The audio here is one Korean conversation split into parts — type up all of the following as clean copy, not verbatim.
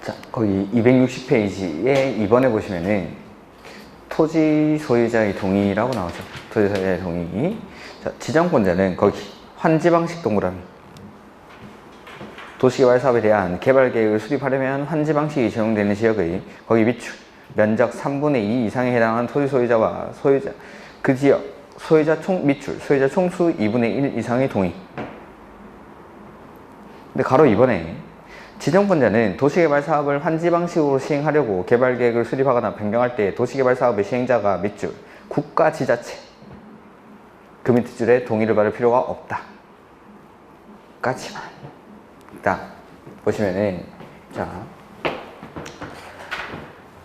자, 거기 260페이지에 2번에 보시면은 토지 소유자의 동의라고 나오죠. 토지 소유자의 동의. 자, 지정권자는 거기 환지방식 동그라미. 도시개발 사업에 대한 개발 계획을 수립하려면 환지방식이 적용되는 지역의 거기 밑줄 면적 3분의 2 이상에 해당하는 토지 소유자와 그 지역 소유자 밑줄 소유자 총수 2분의 1 이상의 동의. 근데 가로 2번에 지정권자는 도시개발 사업을 환지 방식으로 시행하려고 개발 계획을 수립하거나 변경할 때 도시개발 사업의 시행자가 밑줄 국가 지자체 그 밑에 줄에 동의를 받을 필요가 없다. 까지만 딱 보시면은 자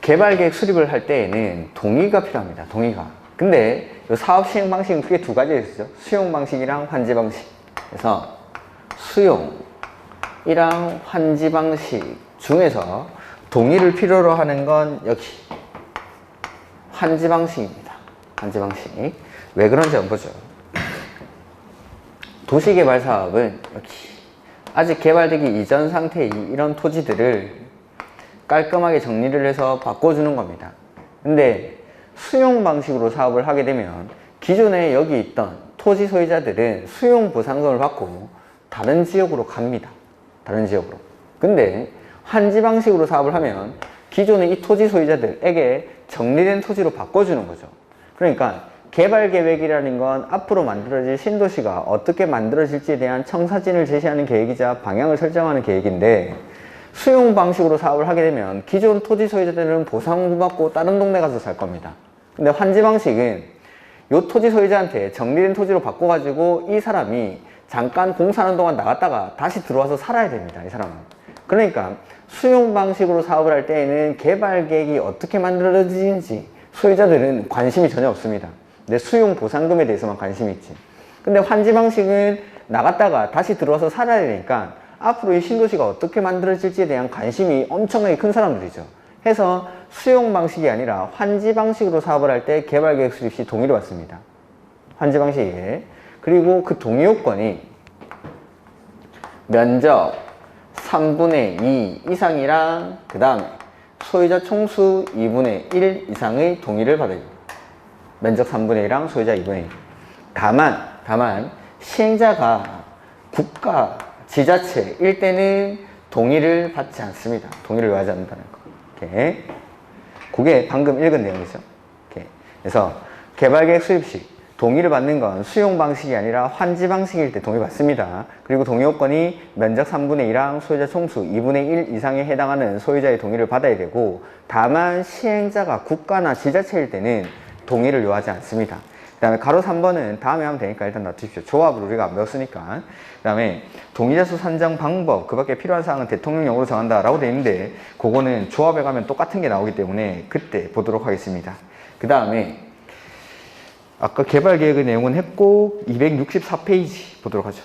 개발 계획 수립을 할 때에는 동의가 필요합니다. 동의가. 근데 이 사업 시행 방식은 크게 두 가지가 있죠. 수용 방식이랑 환지 방식. 그래서 수용이랑 환지 방식 중에서 동의를 필요로 하는 건 여기 환지 방식입니다. 환지 방식. 왜 그런지 한번 보죠. 도시개발 사업은 여기 아직 개발되기 이전 상태의 이런 토지들을 깔끔하게 정리를 해서 바꿔주는 겁니다. 근데 수용 방식으로 사업을 하게 되면 기존에 여기 있던 토지 소유자들은 수용 보상금을 받고 다른 지역으로 갑니다. 다른 지역으로. 근데 환지 방식으로 사업을 하면 기존의 이 토지 소유자들에게 정리된 토지로 바꿔주는 거죠. 그러니까 개발 계획이라는 건 앞으로 만들어질 신도시가 어떻게 만들어질지에 대한 청사진을 제시하는 계획이자 방향을 설정하는 계획인데 수용 방식으로 사업을 하게 되면 기존 토지 소유자들은 보상을 받고 다른 동네 가서 살 겁니다. 근데 환지 방식은 이 토지 소유자한테 정리된 토지로 바꿔가지고 이 사람이 잠깐 공사하는 동안 나갔다가 다시 들어와서 살아야 됩니다. 이 사람은. 그러니까 수용 방식으로 사업을 할 때에는 개발 계획이 어떻게 만들어지는지 소유자들은 관심이 전혀 없습니다. 내 수용 보상금에 대해서만 관심이 있지. 근데 환지 방식은 나갔다가 다시 들어와서 살아야 되니까 앞으로 이 신도시가 어떻게 만들어질지에 대한 관심이 엄청나게 큰 사람들이죠. 해서 수용 방식이 아니라 환지 방식으로 사업을 할 때 개발 계획 수립 시 동의를 받습니다. 환지 방식에. 그리고 그 동의 요건이 면적 3분의 2 이상이랑 그 다음에 소유자 총수 2분의 1 이상의 동의를 받아야 됩니다. 면적 3분의 1이랑 소유자 2분의 1. 다만 시행자가 국가, 지자체일 때는 동의를 받지 않습니다. 동의를 요하지 않는다는 거. 이렇게. 그게 방금 읽은 내용이죠. 이렇게. 그래서 개발계획 수립 시 동의를 받는 건 수용 방식이 아니라 환지 방식일 때 동의 받습니다. 그리고 동의 요건이 면적 3분의 2랑 소유자 총수 2분의 1 이상에 해당하는 소유자의 동의를 받아야 되고 다만 시행자가 국가나 지자체일 때는 동의를 요하지 않습니다. 그 다음에 가로 3번은 다음에 하면 되니까 일단 놔두십시오. 조합을 우리가 안 배웠으니까. 그 다음에 동의자 수 산정 방법, 그 밖에 필요한 사항은 대통령령으로 정한다 라고 되어 있는데 그거는 조합에 가면 똑같은 게 나오기 때문에 그때 보도록 하겠습니다. 그 다음에 아까 개발 계획의 내용은 했고 264페이지 보도록 하죠.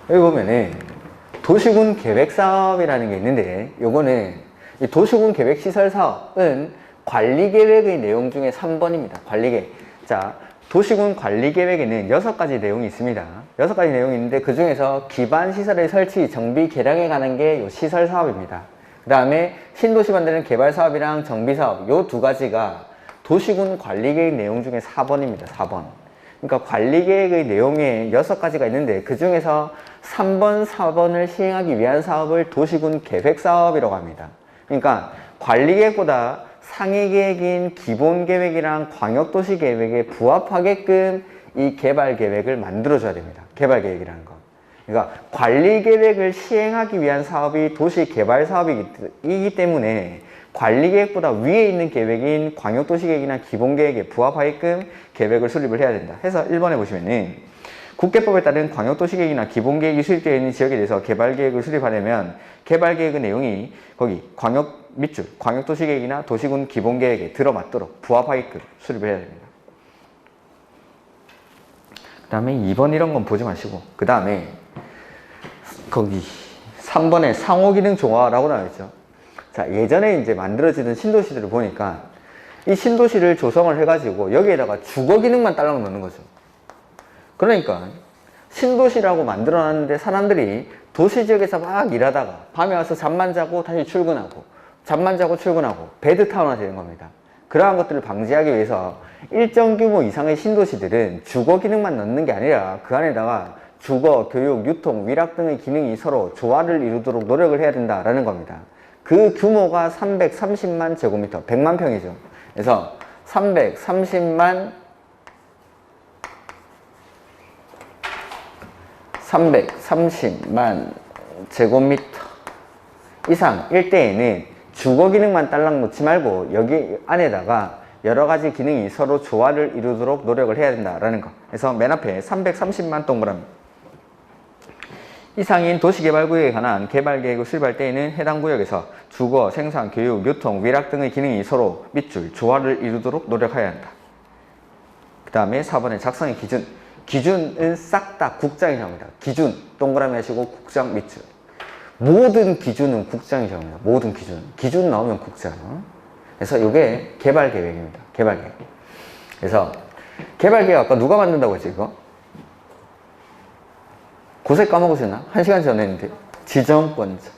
여기 보면은 도시군 계획 사업이라는 게 있는데 요거는 이 도시군 계획 시설 사업은 관리 계획의 내용 중에 3번입니다. 관리 계획. 자, 도시군 관리 계획에는 6가지 내용이 있습니다. 6가지 내용이 있는데 그 중에서 기반 시설의 설치, 정비, 개량에 관한 게 요 시설 사업입니다. 그 다음에 신도시 만드는 개발 사업이랑 정비 사업 요 두 가지가 도시군 관리 계획 내용 중에 4번입니다. 4번. 그러니까 관리 계획의 내용에 6가지가 있는데 그 중에서 3번, 4번을 시행하기 위한 사업을 도시군 계획 사업이라고 합니다. 그러니까 관리 계획보다 상위 계획인 기본 계획이랑 광역도시 계획에 부합하게끔 이 개발 계획을 만들어줘야 됩니다. 개발 계획이라는 거. 그러니까 관리 계획을 시행하기 위한 사업이 도시 개발 사업이기 때문에 관리 계획보다 위에 있는 계획인 광역도시 계획이나 기본 계획에 부합하게끔 계획을 수립을 해야 된다. 해서 1번에 보시면은 국계법에 따른 광역도시 계획이나 기본 계획이 수립되어 있는 지역에 대해서 개발 계획을 수립하려면 개발 계획의 내용이 거기 밑줄 광역도시 계획이나 도시군 기본 계획에 들어맞도록 부합하게끔 수립을 해야 됩니다. 그 다음에 2번 이런 건 보지 마시고 그 다음에 거기 3번에 상호기능 조화라고 나와있죠. 자, 예전에 이제 만들어지는 신도시들을 보니까 이 신도시를 조성을 해가지고 여기에다가 주거 기능만 딸랑 넣는 거죠. 그러니까 신도시라고 만들어놨는데 사람들이 도시 지역에서 막 일하다가 밤에 와서 잠만 자고 다시 출근하고 잠만 자고 출근하고 베드타운화 되는 겁니다. 그러한 것들을 방지하기 위해서 일정 규모 이상의 신도시들은 주거 기능만 넣는 게 아니라 그 안에다가 주거, 교육, 유통, 위락 등의 기능이 서로 조화를 이루도록 노력을 해야 된다라는 겁니다. 그 규모가 330만 제곱미터, 100만 평이죠. 그래서 330만 제곱미터 이상 일대에는 주거 기능만 딸랑 놓지 말고 여기 안에다가 여러 가지 기능이 서로 조화를 이루도록 노력을 해야 된다라는 거. 그래서 맨 앞에 330만 동그라미 이상인 도시개발구역에 관한 개발계획을 수립할 때에는 해당 구역에서 주거, 생산, 교육, 유통, 위락 등의 기능이 서로 밑줄, 조화를 이루도록 노력해야 한다. 그 다음에 4번에 작성의 기준. 기준은 싹 다 국장이 정합니다. 기준, 동그라미 하시고 국장 밑줄. 모든 기준은 국장이 정합니다. 모든 기준. 기준 나오면 국장. 그래서 이게 개발계획입니다. 개발계획. 그래서 개발계획 아까 누가 만든다고 했지 이거? 고세 까먹으셨나? 1시간 전에 했는데 지정권자.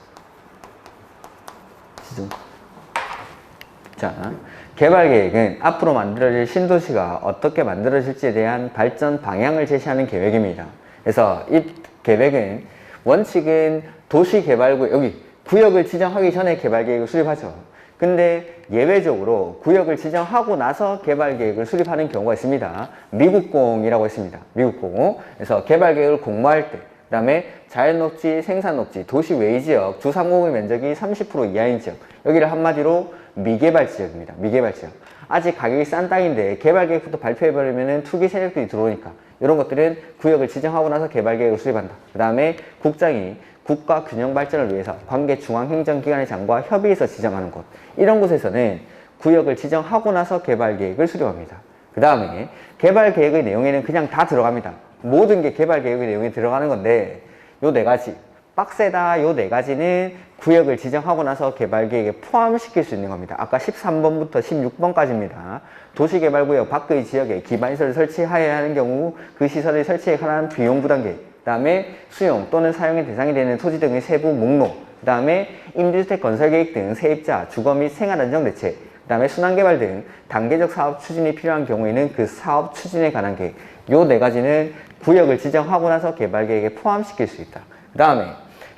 자, 개발계획은 앞으로 만들어질 신도시가 어떻게 만들어질지에 대한 발전 방향을 제시하는 계획입니다. 그래서 이 계획은 원칙은 도시개발구역, 여기 구역을 지정하기 전에 개발계획을 수립하죠. 근데 예외적으로 구역을 지정하고 나서 개발계획을 수립하는 경우가 있습니다. 미국공이라고 했습니다. 미국공. 그래서 개발계획을 공모할 때 그 다음에 자연녹지, 생산녹지, 도시 외의 지역, 주상공의 면적이 30% 이하인 지역, 여기를 한마디로 미개발 지역입니다. 미개발 지역. 아직 가격이 싼 땅인데 개발계획부터 발표해버리면 투기 세력들이 들어오니까 이런 것들은 구역을 지정하고 나서 개발계획을 수립한다. 그 다음에 국장이 국가 균형 발전을 위해서 관계 중앙행정기관의 장과 협의해서 지정하는 곳, 이런 곳에서는 구역을 지정하고 나서 개발계획을 수립합니다. 그 다음에 개발계획의 내용에는 그냥 다 들어갑니다. 모든 게 개발계획의 내용에 들어가는 건데 요 네 가지, 빡세다 요 네 가지는 구역을 지정하고 나서 개발계획에 포함시킬 수 있는 겁니다. 아까 13번부터 16번까지입니다. 도시개발구역 밖의 지역에 기반시설을 설치해야 하는 경우 그 시설의 설치에 관한 비용 부담 계획, 그 다음에 수용 또는 사용의 대상이 되는 토지 등의 세부 목록, 그 다음에 임대주택 건설계획 등 세입자, 주거 및 생활안정대책, 그 다음에 순환개발 등 단계적 사업 추진이 필요한 경우에는 그 사업 추진에 관한 계획, 요 네 가지는 구역을 지정하고 나서 개발계획에 포함시킬 수 있다. 그 다음에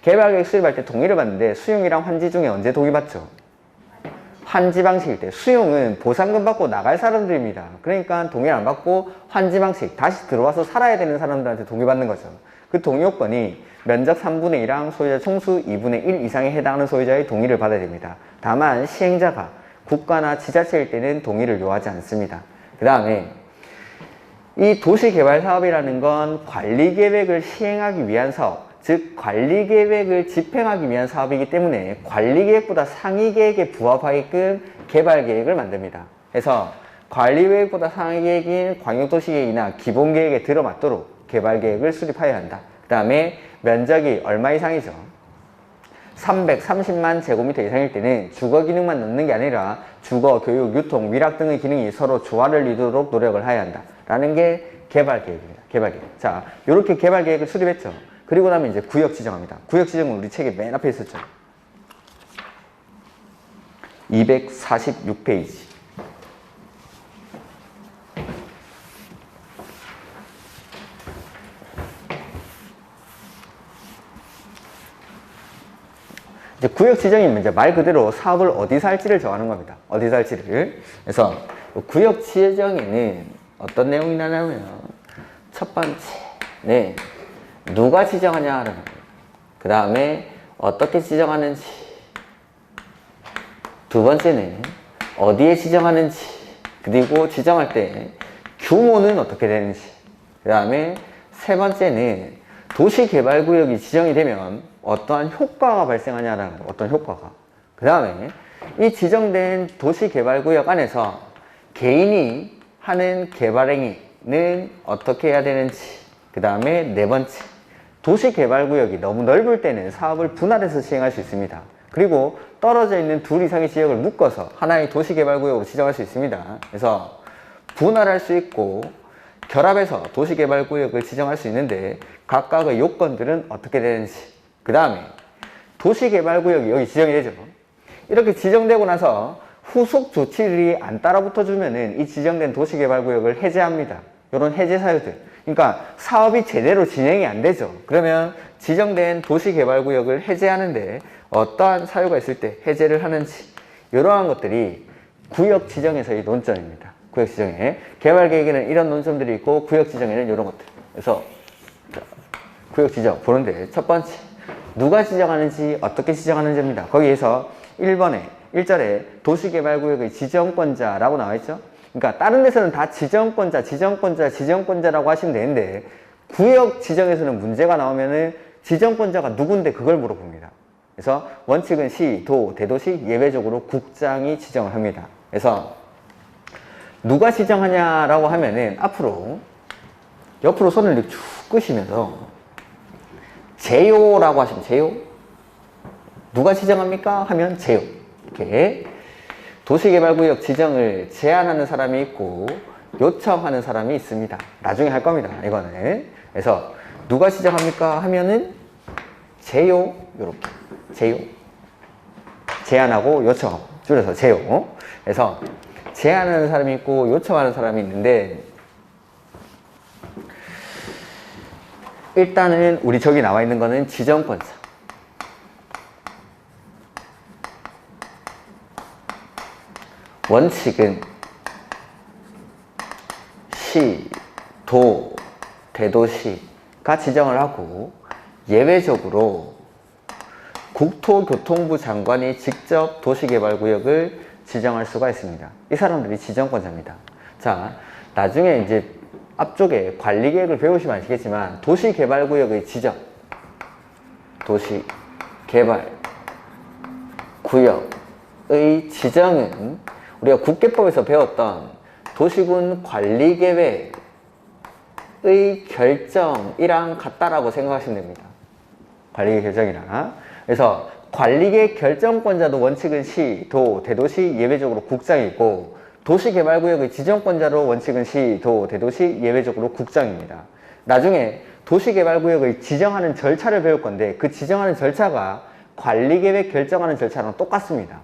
개발계획 수립할 때 동의를 받는데 수용이랑 환지 중에 언제 동의받죠? 환지 방식일 때. 수용은 보상금 받고 나갈 사람들입니다. 그러니까 동의를 안 받고 환지 방식, 다시 들어와서 살아야 되는 사람들한테 동의받는 거죠. 그 동의 요건이 면적 3분의 1이랑 소유자 총수 2분의 1 이상에 해당하는 소유자의 동의를 받아야 됩니다. 다만 시행자가 국가나 지자체일 때는 동의를 요하지 않습니다. 그 다음에 이 도시개발사업이라는 건 관리계획을 시행하기 위한 사업, 즉 관리계획을 집행하기 위한 사업이기 때문에 관리계획보다 상위계획에 부합하게끔 개발계획을 만듭니다. 그래서 관리계획보다 상위계획인 광역도시계획이나 기본계획에 들어맞도록 개발계획을 수립해야 한다. 그 다음에 면적이 얼마 이상이죠? 330만 제곱미터 이상일 때는 주거 기능만 넣는 게 아니라 주거, 교육, 유통, 위락 등의 기능이 서로 조화를 이루도록 노력을 해야 한다 라는 게 개발계획입니다. 개발계획. 자, 이렇게 개발계획을 수립했죠. 그리고 나면 이제 구역 지정합니다. 구역 지정은 우리 책에 맨 앞에 있었죠. 246페이지. 이제 구역 지정이면 이제 말 그대로 사업을 어디서 할지를 정하는 겁니다. 어디서 할지를. 그래서 구역 지정에는 어떤 내용이 나냐면 첫 번째, 네, 누가 지정하냐라는 겁니다. 그 다음에 어떻게 지정하는지, 두 번째는 어디에 지정하는지, 그리고 지정할 때 규모는 어떻게 되는지, 그 다음에 세 번째는 도시개발구역이 지정이 되면 어떠한 효과가 발생하냐라는 거, 어떤 효과가. 그 다음에 이 지정된 도시개발구역 안에서 개인이 하는 개발행위는 어떻게 해야 되는지, 그 다음에 네 번째, 도시개발구역이 너무 넓을 때는 사업을 분할해서 시행할 수 있습니다. 그리고 떨어져 있는 둘 이상의 지역을 묶어서 하나의 도시개발구역으로 지정할 수 있습니다. 그래서 분할할 수 있고 결합해서 도시개발구역을 지정할 수 있는데 각각의 요건들은 어떻게 되는지, 그 다음에 도시개발구역이 여기 지정이 되죠. 이렇게 지정되고 나서 후속 조치들이 안 따라붙어 주면은 이 지정된 도시개발구역을 해제합니다. 이런 해제 사유들. 그러니까 사업이 제대로 진행이 안 되죠. 그러면 지정된 도시개발구역을 해제하는데 어떠한 사유가 있을 때 해제를 하는지, 이러한 것들이 구역 지정에서의 논점입니다. 구역 지정에. 개발 계획에는 이런 논점들이 있고 구역 지정에는 이런 것들. 그래서 구역 지정 보는데 첫 번째, 누가 지정하는지 어떻게 지정하는지입니다. 거기에서 1번에 1절에 도시개발구역의 지정권자라고 나와 있죠. 그러니까 다른 데서는 다 지정권자라고 하시면 되는데 구역 지정에서는 문제가 나오면은 지정권자가 누군데 그걸 물어봅니다. 그래서 원칙은 시, 도, 대도시 예외적으로 국장이 지정을 합니다. 그래서 누가 지정하냐라고 하면은 옆으로 손을 이렇게 쭉 끄시면서 제요라고 하시면 제요. 누가 지정합니까? 하면 제요. 이렇게 도시개발구역 지정을 제안하는 사람이 있고 요청하는 사람이 있습니다. 나중에 할 겁니다. 이거는. 그래서 누가 지정합니까? 하면은 제요. 요렇게 제요. 제안하고 요청하고 줄여서 제요. 그래서 제안하는 사람이 있고 요청하는 사람이 있는데 일단은 우리 저기 나와 있는 거는 지정권자. 원칙은 시, 도, 대도시가 지정을 하고 예외적으로 국토교통부 장관이 직접 도시개발구역을 지정할 수가 있습니다. 이 사람들이 지정권자입니다. 자, 나중에 이제 앞쪽에 관리계획을 배우시면 아시겠지만 도시개발구역의 지정, 도시개발구역의 지정은 우리가 국계법에서 배웠던 도시군 관리계획의 결정이랑 같다라고 생각하시면 됩니다. 관리계획 결정이랑. 그래서 관리계획 결정권자도 원칙은 시, 도, 대도시 예외적으로 국장이 있고 도시개발구역의 지정권자로 원칙은 시, 도, 대도시 예외적으로 국장입니다. 나중에 도시개발구역의 지정하는 절차를 배울 건데 그 지정하는 절차가 관리계획 결정하는 절차랑 똑같습니다.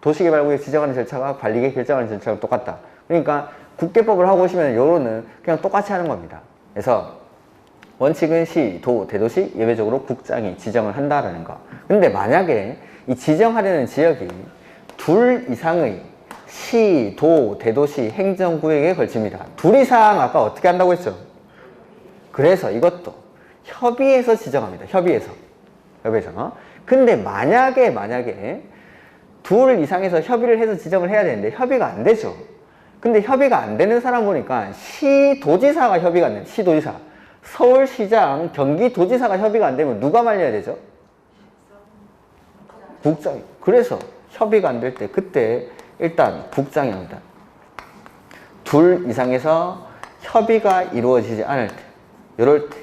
도시개발구역 지정하는 절차가 관리계획 결정하는 절차랑 똑같다. 그러니까 국계법을 하고 오시면 요로는 그냥 똑같이 하는 겁니다. 그래서 원칙은 시, 도, 대도시 예외적으로 국장이 지정을 한다라는 거. 근데 만약에 이 지정하려는 지역이 둘 이상의 시, 도, 대도시 행정구역에 걸칩니다. 둘 이상 아까 어떻게 한다고 했죠? 그래서 이것도 협의해서 지정합니다. 협의해서. 근데 만약에 둘 이상에서 협의를 해서 지정을 해야 되는데 협의가 안 되죠. 근데 협의가 안 되는 사람 보니까 시도지사가 협의가 안 돼요. 시도지사. 서울시장, 경기도지사가 협의가 안 되면 누가 말려야 되죠? 국장이. 그래서 협의가 안 될 때 그때 일단 국장이 합니다. 둘 이상에서 협의가 이루어지지 않을 때, 이럴 때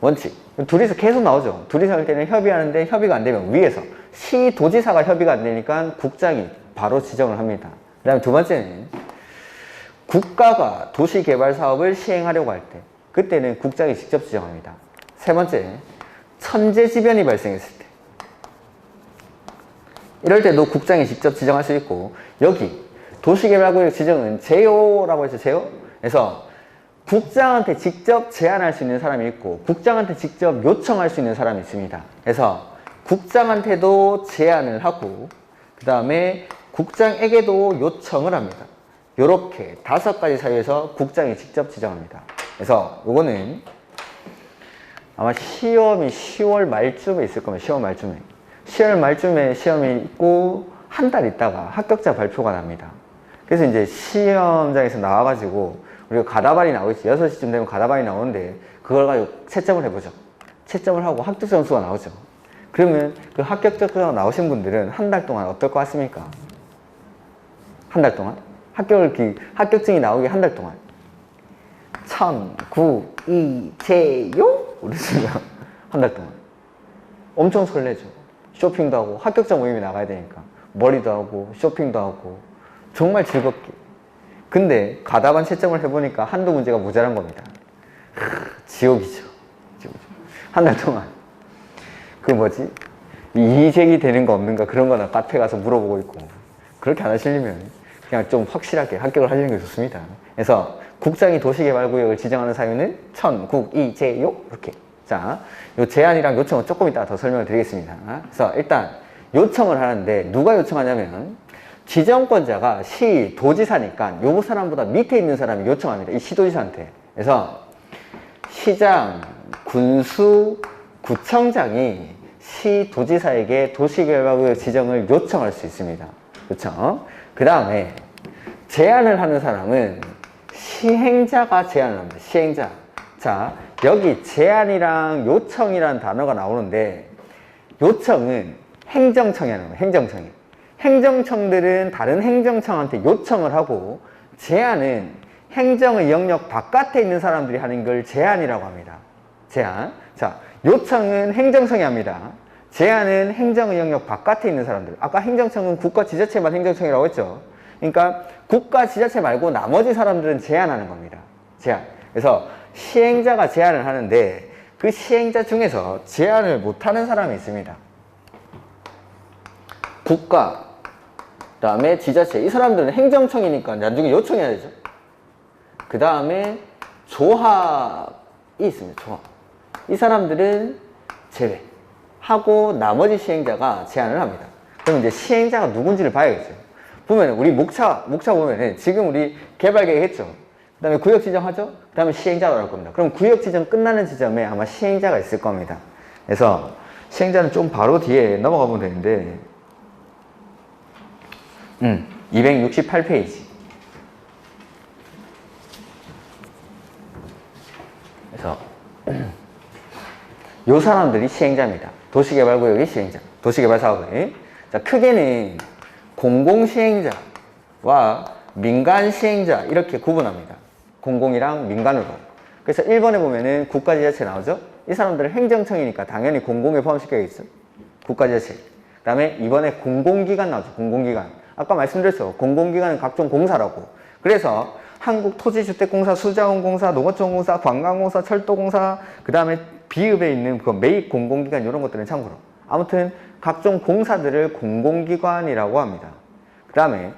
원칙. 둘이서 계속 나오죠. 둘이서 할 때는 협의하는데 협의가 안 되면 위에서 시도지사가 협의가 안 되니까 국장이 바로 지정을 합니다. 그 다음에 두 번째는 국가가 도시개발 사업을 시행하려고 할 때 그때는 국장이 직접 지정합니다. 세 번째, 천재지변이 발생했을 때 이럴 때도 국장이 직접 지정할 수 있고 여기 도시개발구역 지정은 제요라고 해서 제요? 그래서 국장한테 직접 제안할 수 있는 사람이 있고 국장한테 직접 요청할 수 있는 사람이 있습니다. 그래서 국장한테도 제안을 하고 그 다음에 국장에게도 요청을 합니다. 요렇게 5가지 사유에서 국장이 직접 지정합니다. 그래서 요거는 아마 시험이 10월 말쯤에 있을 겁니다. 10월 말쯤에. 10월 말쯤에 시험이 있고 한 달 있다가 합격자 발표가 납니다. 그래서 이제 시험장에서 나와가지고 우리가 가다발이 나오겠지. 6시쯤 되면 가다발이 나오는데 그걸 가지고 채점을 해보죠. 채점을 하고 합격 점수가 나오죠. 그러면 그 합격 점수가 나오신 분들은 한 달 동안 어떨 것 같습니까? 한 달 동안? 합격증이 나오기 한 달 동안. 천구이제요? 그랬으면 한 달 동안. 엄청 설레죠. 쇼핑도 하고 합격자 모임에 나가야 되니까. 머리도 하고 쇼핑도 하고 정말 즐겁게. 근데 가다반 채점을 해보니까 한두 문제가 모자란 겁니다. 지옥이죠. 한 달 동안. 그 뭐지? 이의제기 되는 거 없는가 그런 거나 카페 가서 물어보고 있고. 그렇게 안 하시려면 그냥 좀 확실하게 합격을 하시는 게 좋습니다. 그래서 국장이 도시개발구역을 지정하는 사유는 천국이제요 이렇게. 자, 요 제안이랑 요청은 조금 이따가 더 설명을 드리겠습니다. 그래서 일단 요청을 하는데 누가 요청하냐면 지정권자가 시, 도지사니까 요 사람보다 밑에 있는 사람이 요청합니다. 이 시도지사한테. 그래서 시장, 군수, 구청장이 시, 도지사에게 도시개발구역 지정을 요청할 수 있습니다. 그렇죠? 그 다음에 제안을 하는 사람은 시행자가 제안을 합니다. 시행자. 자, 여기 제안이랑 요청이라는 단어가 나오는데 요청은 행정청이 하는 거예요. 행정청이. 행정청들은 다른 행정청한테 요청을 하고 제안은 행정의 영역 바깥에 있는 사람들이 하는 걸 제안이라고 합니다. 제안. 자, 요청은 행정청이 합니다. 제안은 행정의 영역 바깥에 있는 사람들. 아까 행정청은 국가지자체만 행정청이라고 했죠. 그러니까 국가지자체 말고 나머지 사람들은 제안하는 겁니다. 제안. 그래서 시행자가 제안을 하는데 그 시행자 중에서 제안을 못하는 사람이 있습니다. 국가, 그 다음에 지자체. 이 사람들은 행정청이니까 나중에 요청해야 되죠. 그 다음에 조합이 있습니다. 조합. 이 사람들은 제외하고 나머지 시행자가 제안을 합니다. 그럼 이제 시행자가 누군지를 봐야겠어요. 보면 우리 목차 보면은 지금 우리 개발 계획 했죠. 그 다음에 구역 지정하죠. 그 다음에 시행자가 나올 겁니다. 그럼 구역 지정 끝나는 지점에 아마 시행자가 있을 겁니다. 그래서 시행자는 좀 바로 뒤에 넘어가 보면 되는데 268페이지. 그래서 요 사람들이 시행자입니다. 도시개발구역이 시행자. 도시개발사업의. 자, 크게는 공공시행자와 민간시행자 이렇게 구분합니다. 공공이랑 민간으로. 그래서 1번에 보면은 국가지자체 나오죠? 이 사람들은 행정청이니까 당연히 공공에 포함시켜야겠죠? 국가지자체. 그 다음에 2번에 공공기관 나오죠? 공공기관. 아까 말씀드렸죠? 공공기관은 각종 공사라고. 그래서 한국토지주택공사, 수자원공사, 농어촌공사, 관광공사, 철도공사, 그 다음에 비읍에 있는 그 매입 공공기관 이런 것들은 참고로. 아무튼 각종 공사들을 공공기관이라고 합니다. 그 다음에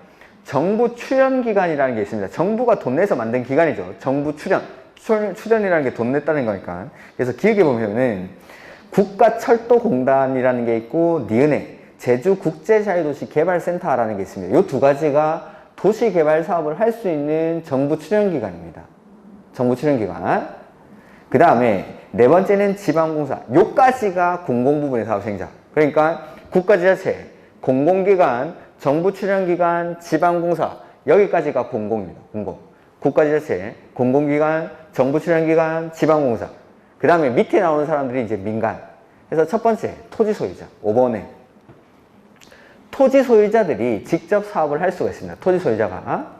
정부 출연기관이라는 게 있습니다. 정부가 돈 내서 만든 기관이죠. 정부 출연이라는 게 돈 냈다는 거니까. 그래서 기억해 보면은 국가철도공단이라는 게 있고 니은에 제주국제자유도시개발센터라는 게 있습니다. 이 두 가지가 도시개발 사업을 할 수 있는 정부 출연기관입니다. 정부 출연기관. 그 다음에 네 번째는 지방공사. 요까지가 공공부문의 사업 시행자. 그러니까 국가지자체, 공공기관, 정부 출연기관, 지방공사. 여기까지가 공공입니다. 공공. 국가지자체, 공공기관, 정부 출연기관, 지방공사. 그 다음에 밑에 나오는 사람들이 이제 민간. 그래서 첫 번째, 토지소유자. 5번에. 토지소유자들이 직접 사업을 할 수가 있습니다. 토지소유자가.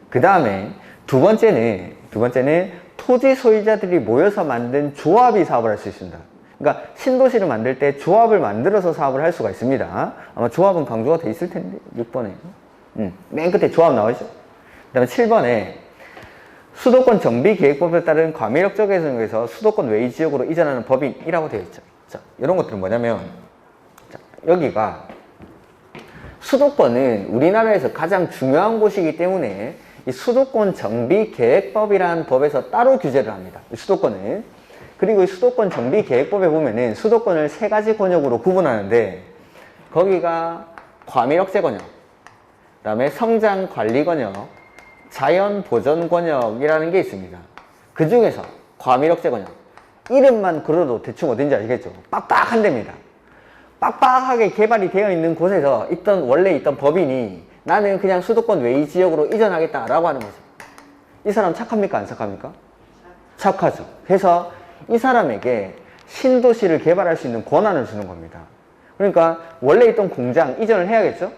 그 다음에 두 번째는 토지소유자들이 모여서 만든 조합이 사업을 할 수 있습니다. 그러니까 신도시를 만들 때 조합을 만들어서 사업을 할 수가 있습니다. 아마 조합은 강조가 돼 있을 텐데 6번에 맨 끝에 조합 나오죠. 그 다음에 7번에 수도권 정비계획법에 따른 과밀역적 개성에서 수도권 외의 지역으로 이전하는 법인이라고 되어 있죠. 자, 이런 것들은 뭐냐면 자, 여기가 수도권은 우리나라에서 가장 중요한 곳이기 때문에 이 수도권 정비계획법이라는 법에서 따로 규제를 합니다. 수도권은. 그리고 이 수도권 정비계획법에 보면은 수도권을 세 가지 권역으로 구분하는데 거기가 과밀억제 권역, 그 다음에 성장관리 권역, 자연보전 권역이라는 게 있습니다. 그 중에서 과밀억제 권역. 이름만 걸어도 대충 어딘지 아시겠죠? 빡빡한 데입니다. 빡빡하게 개발이 되어 있는 곳에서 원래 있던 법인이 나는 그냥 수도권 외의 지역으로 이전하겠다라고 하는 거죠. 이 사람 착합니까? 안 착합니까? 착하죠. 그래서 이 사람에게 신도시를 개발할 수 있는 권한을 주는 겁니다. 그러니까 원래 있던 공장 이전을 해야겠죠?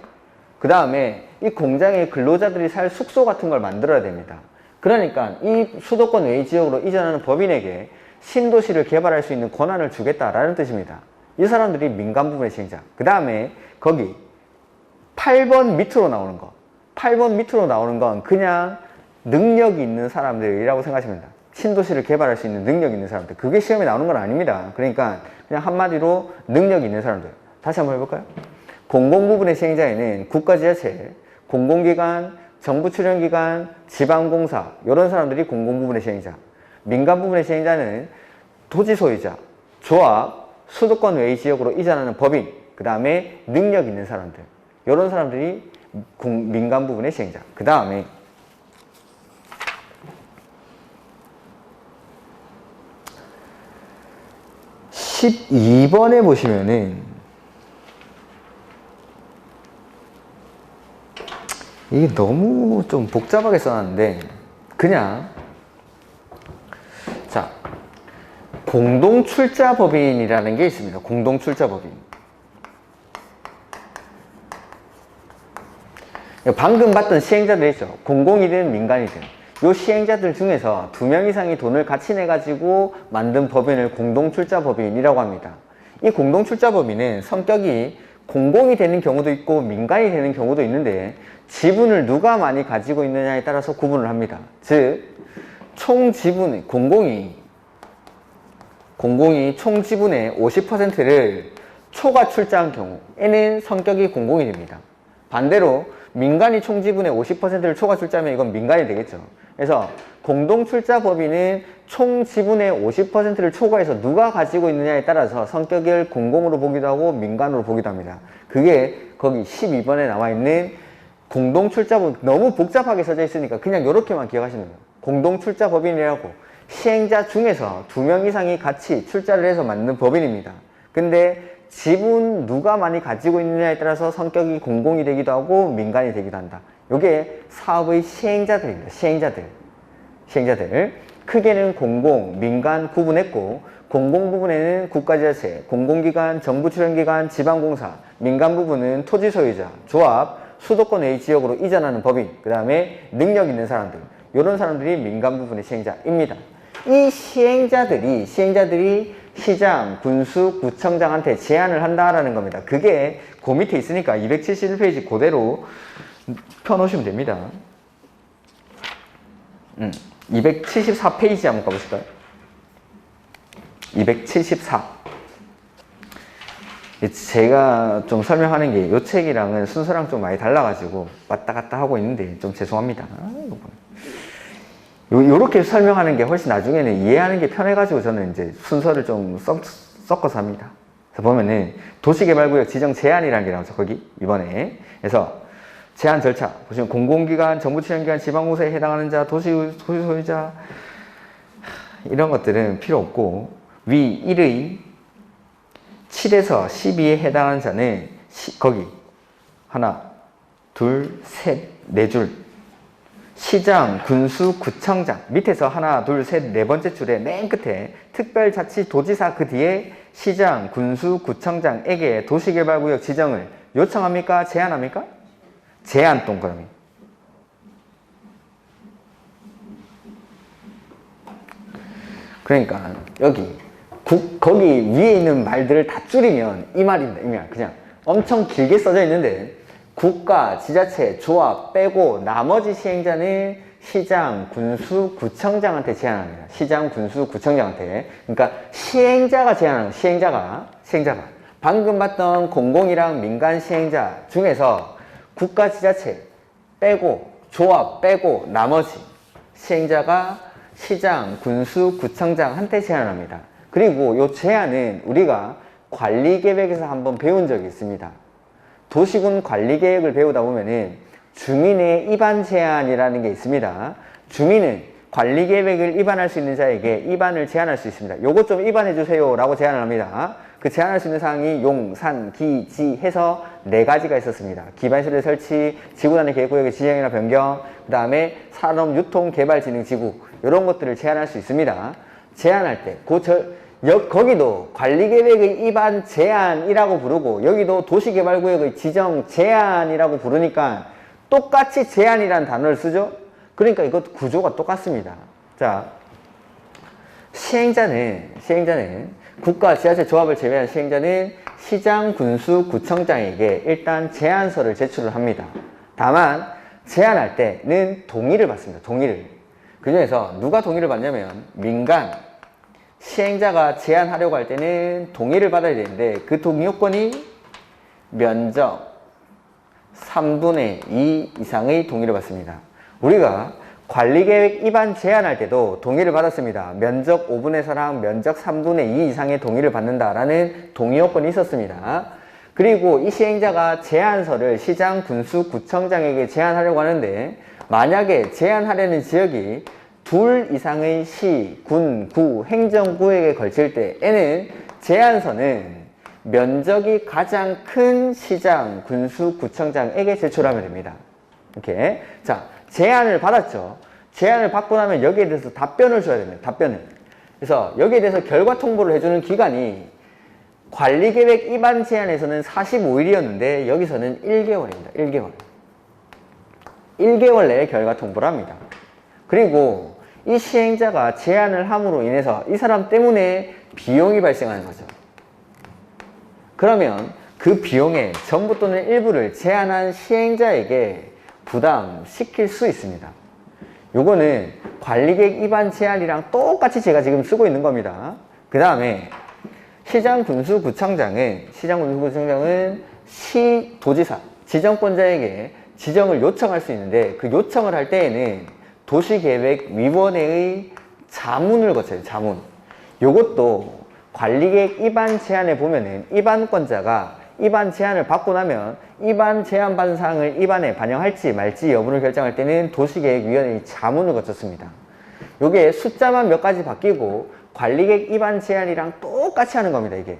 그 다음에 이 공장에 근로자들이 살 숙소 같은 걸 만들어야 됩니다. 그러니까 이 수도권 외의 지역으로 이전하는 법인에게 신도시를 개발할 수 있는 권한을 주겠다라는 뜻입니다. 이 사람들이 민간 부분의 시행자. 그 다음에 거기 8번 밑으로 나오는 거. 8번 밑으로 나오는 건 그냥 능력이 있는 사람들이라고 생각하시면 됩니다. 신도시를 개발할 수 있는 능력이 있는 사람들. 그게 시험에 나오는 건 아닙니다. 그러니까 그냥 한마디로 능력이 있는 사람들. 다시 한번 해볼까요? 공공부분의 시행자에는 국가지자체, 공공기관, 정부 출연기관, 지방공사 이런 사람들이 공공부분의 시행자. 민간부분의 시행자는 토지 소유자, 조합, 수도권 외의 지역으로 이전하는 법인, 그 다음에 능력 있는 사람들. 이런 사람들이 민간부분의 시행자. 그 다음에 12번에 보시면은 이게 너무 좀 복잡하게 써놨는데 그냥 자 공동출자법인이라는 게 있습니다. 공동출자법인. 방금 봤던 시행자들 있죠. 공공이든 민간이든 이 시행자들 중에서 2명 이상이 돈을 같이 내가지고 만든 법인을 공동출자법인이라고 합니다. 이 공동출자법인은 성격이 공공이 되는 경우도 있고 민간이 되는 경우도 있는데 지분을 누가 많이 가지고 있느냐에 따라서 구분을 합니다. 즉, 총 지분, 공공이 총 지분의 50%를 초과 출자한 경우에는 성격이 공공이 됩니다. 반대로 민간이 총 지분의 50%를 초과 출자하면 이건 민간이 되겠죠. 그래서 공동출자법인은 총 지분의 50%를 초과해서 누가 가지고 있느냐에 따라서 성격을 공공으로 보기도 하고 민간으로 보기도 합니다. 그게 거기 12번에 나와 있는 공동출자법인. 너무 복잡하게 써져 있으니까 그냥 이렇게만 기억하시는 거예요. 공동출자법인이라고 시행자 중에서 2명 이상이 같이 출자를 해서 만든 법인입니다. 근데 지분 누가 많이 가지고 있느냐에 따라서 성격이 공공이 되기도 하고 민간이 되기도 한다. 이게 사업의 시행자들입니다. 시행자들. 크게는 공공, 민간 구분했고 공공 부분에는 국가지자체, 공공기관, 정부 출연기관, 지방공사, 민간 부분은 토지 소유자, 조합, 수도권 외 지역으로 이전하는 법인, 그 다음에 능력 있는 사람들, 이런 사람들이 민간 부분의 시행자입니다. 이 시행자들이 시장, 군수, 구청장한테 제안을 한다라는 겁니다. 그게 그 밑에 있으니까 271페이지 그대로 펴놓으시면 됩니다. 274페이지 한번 가보실까요? 274. 제가 좀 설명하는 게 이 책이랑은 순서랑 좀 많이 달라가지고 왔다 갔다 하고 있는데 좀 죄송합니다. 요렇게 설명하는 게 훨씬 나중에는 이해하는 게 편해가지고 저는 이제 순서를 좀 섞어서 합니다. 그래서 보면은 도시개발구역 지정 제한이라는 게 나오죠. 거기 이번에. 그래서 제한 절차 보시면 공공기관, 정부출연기관, 지방공사에 해당하는 자, 도시 소유자 이런 것들은 필요 없고 위 1의 7에서 12에 해당하는 자는 거기 하나, 둘, 셋, 네 줄 시장, 군수, 구청장 밑에서 하나, 둘, 셋, 네 번째 줄에 맨 끝에 특별자치도지사 그 뒤에 시장, 군수, 구청장에게 도시개발구역 지정을 요청합니까? 제안합니까? 제안 동그라미. 그러니까 여기 거기 위에 있는 말들을 다 줄이면 이 말입니다. 이 말. 그냥 엄청 길게 써져 있는데 국가, 지자체, 조합 빼고 나머지 시행자는 시장, 군수, 구청장한테 제안합니다. 시장, 군수, 구청장한테. 그러니까 시행자가 제안하는 거예요. 시행자가. 방금 봤던 공공이랑 민간 시행자 중에서 국가, 지자체 빼고 조합 빼고 나머지 시행자가 시장, 군수, 구청장한테 제안합니다. 그리고 이 제안은 우리가 관리계획에서 한번 배운 적이 있습니다. 도시군 관리계획을 배우다 보면은 주민의 입안 제안이라는 게 있습니다. 주민은 관리계획을 입안할 수 있는 자에게 입안을 제안할 수 있습니다. 요것 좀 입안해 주세요 라고 제안을 합니다. 그 제안할 수 있는 사항이 용, 산, 기, 지 해서 4가지가 있었습니다. 기반시설 설치, 지구단위 계획구역의 지정이나 변경, 그 다음에 산업유통개발진흥지구 이런 것들을 제안할 수 있습니다. 제안할 때 거기도 관리계획의 입안 제안이라고 부르고 여기도 도시개발구역의 지정 제안이라고 부르니까 똑같이 제안이라는 단어를 쓰죠. 그러니까 이것 구조가 똑같습니다. 자, 시행자는 국가, 지자체, 조합을 제외한 시행자는 시장, 군수, 구청장에게 일단 제안서를 제출을 합니다. 다만 제한할 때는 동의를 받습니다. 동의를. 그 중에서 누가 동의를 받냐면 민간 시행자가 제한하려고 할 때는 동의를 받아야 되는데 그 동의 요건이 면적 3분의 2 이상의 동의를 받습니다. 우리가 관리계획 입안 제한할 때도 동의를 받았습니다. 면적 5분의 4랑 면적 3분의 2 이상의 동의를 받는다라는 동의 요건이 있었습니다. 그리고 이 시행자가 제한서를 시장, 군수, 구청장에게 제한하려고 하는데 만약에 제한하려는 지역이 둘 이상의 시, 군, 구, 행정구역에 걸칠 때에는 제한서는 면적이 가장 큰 시장, 군수, 구청장에게 제출하면 됩니다. 이렇게. 자, 제안을 받았죠. 제안을 받고 나면 여기에 대해서 답변을 줘야 됩니다. 답변을. 그래서 여기에 대해서 결과 통보를 해주는 기간이 관리계획 입안 제한에서는 45일이었는데 여기서는 1개월입니다. 1개월. 1개월 내에 결과 통보를 합니다. 그리고 이 시행자가 제안을 함으로 인해서 이 사람 때문에 비용이 발생하는 거죠. 그러면 그 비용의 전부 또는 일부를 제안한 시행자에게 부담시킬 수 있습니다. 요거는 관리계획 입안 제한이랑 똑같이 제가 지금 쓰고 있는 겁니다. 그 다음에 시장군수구청장은 시도지사, 지정권자에게 지정을 요청할 수 있는데 그 요청을 할 때에는 도시계획위원회의 자문을 거쳐요. 자문. 요것도 관리계획 입안 제한에 보면은 입안권자가 입안 제한을 받고 나면 입안 제한 받은 사항을 입안에 반영할지 말지 여부를 결정할 때는 도시계획위원회의 자문을 거쳤습니다. 요게 숫자만 몇 가지 바뀌고 관리계획 입안 제한이랑 똑같이 하는 겁니다. 이게.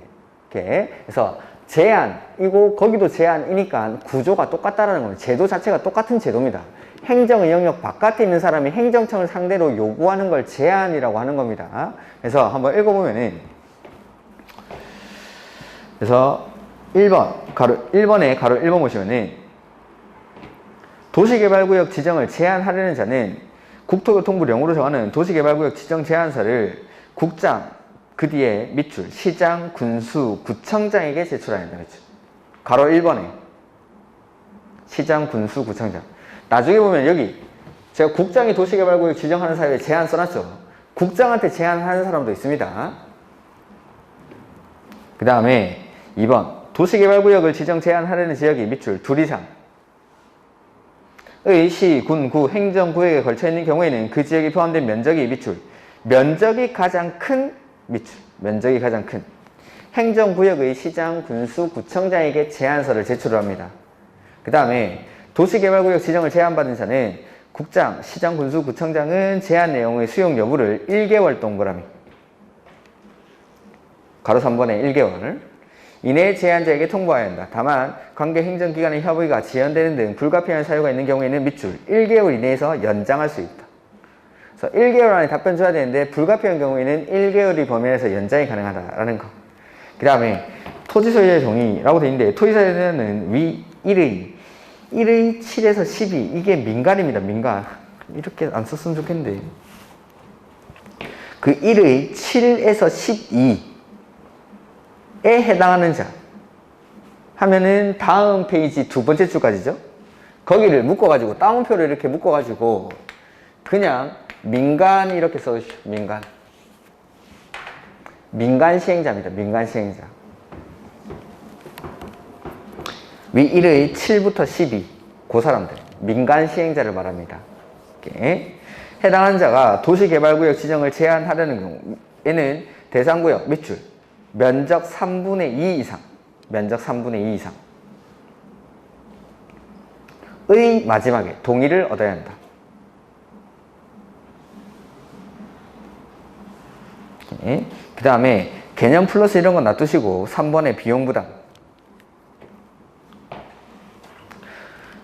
이렇게. 그래서 제한이고 거기도 제한이니까 구조가 똑같다라는 겁니다. 제도 자체가 똑같은 제도입니다. 행정의 영역 바깥에 있는 사람이 행정청을 상대로 요구하는 걸 제한이라고 하는 겁니다. 그래서 한번 읽어보면은 그래서 1번에 가로 1번 보시면은 도시개발구역 지정을 제한하려는 자는 국토교통부령으로 정하는 도시개발구역 지정 제한서를 국장, 그 뒤에 밑줄, 시장, 군수, 구청장에게 제출해야 한다. 그렇죠? 가로 1번에 시장, 군수, 구청장. 나중에 보면 여기 제가 국장이 도시개발구역 지정하는 사유에 제한 써놨죠. 국장한테 제한하는 사람도 있습니다. 그 다음에 2번 도시개발구역을 지정 제한하려는 지역이 밑줄 둘 이상의 시, 군, 구, 행정구역에 걸쳐있는 경우에는 그 지역이 포함된 면적이 밑줄 면적이 가장 큰 밑줄 면적이 가장 큰 행정구역의 시장, 군수, 구청장에게 제한서를 제출합니다. 그 다음에 도시개발구역 지정을 제한받은 자는 국장, 시장, 군수, 구청장은 제한 내용의 수용 여부를 1개월 동그라미 가로 3번에 1개월 이내 제한자에게 통보해야 한다. 다만 관계 행정기관의 협의가 지연되는 등 불가피한 사유가 있는 경우에는 밑줄 1개월 이내에서 연장할 수 있다. 그래서 1개월 안에 답변 줘야 되는데 불가피한 경우에는 1개월이 범위에서 연장이 가능하다라는 거. 그 다음에 토지소유자의 동의라고 되어 있는데 토지소유자는 위 1의 7에서 12 이게 민간입니다. 민간. 이렇게 안 썼으면 좋겠는데 그 1의 7에서 12에 해당하는 자 하면은 다음 페이지 두 번째 줄까지죠. 거기를 묶어가지고 따옴표를 이렇게 묶어가지고 그냥 민간 이렇게 써주시오. 민간 시행자입니다. 민간 시행자. 위 1의 7부터 12 그 사람들 민간 시행자를 말합니다. 이렇게. 해당하는 자가 도시개발구역 지정을 제한하려는 경우에는 대상구역 밑줄 면적 3분의 2 이상 면적 3분의 2 이상 의 마지막에 동의를 얻어야 한다. 그 다음에 개념 플러스 이런 건 놔두시고 3번에 비용 부담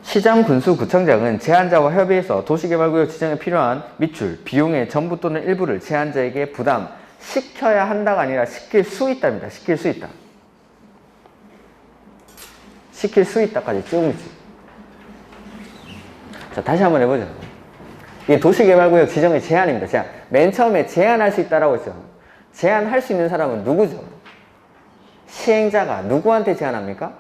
시장, 군수, 구청장은 제한자와 협의해서 도시개발구역 지정에 필요한 밑줄 비용의 전부 또는 일부를 제한자에게 부담시켜야 한다가 아니라 시킬 수 있답니다. 시킬 수 있다. 시킬 수 있다까지 쭉 자, 다시 한번 해보죠. 이게 도시개발구역 지정의 제한입니다. 제한. 맨 처음에 제한할 수 있다라고 했죠. 제한할 수 있는 사람은 누구죠? 시행자가 누구한테 제한합니까?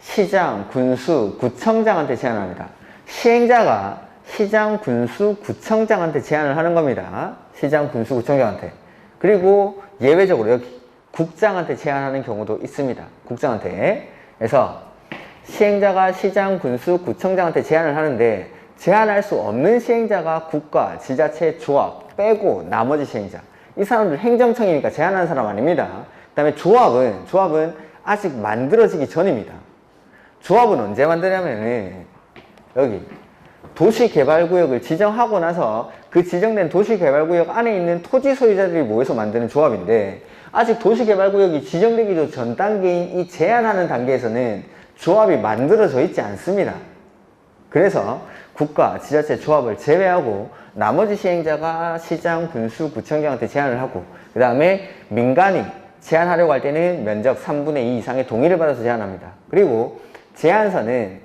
시장, 군수, 구청장한테 제안합니다. 시행자가 시장, 군수, 구청장한테 제안을 하는 겁니다. 시장, 군수, 구청장한테. 그리고 예외적으로 여기 국장한테 제안하는 경우도 있습니다. 국장한테. 그래서 시행자가 시장, 군수, 구청장한테 제안을 하는데 제안할 수 없는 시행자가 국가, 지자체, 조합 빼고 나머지 시행자. 이 사람들 행정청이니까 제안하는 사람 아닙니다. 그 다음에 조합은 아직 만들어지기 전입니다. 조합은 언제 만드냐면은 여기 도시개발구역을 지정하고 나서 그 지정된 도시개발구역 안에 있는 토지 소유자들이 모여서 만드는 조합인데 아직 도시개발구역이 지정되기도 전 단계인 이 제안하는 단계에서는 조합이 만들어져 있지 않습니다. 그래서 국가, 지자체, 조합을 제외하고 나머지 시행자가 시장, 군수, 구청장한테 제안을 하고 그 다음에 민간이 제안하려고 할 때는 면적 3분의 2 이상의 동의를 받아서 제안합니다. 그리고 제안서는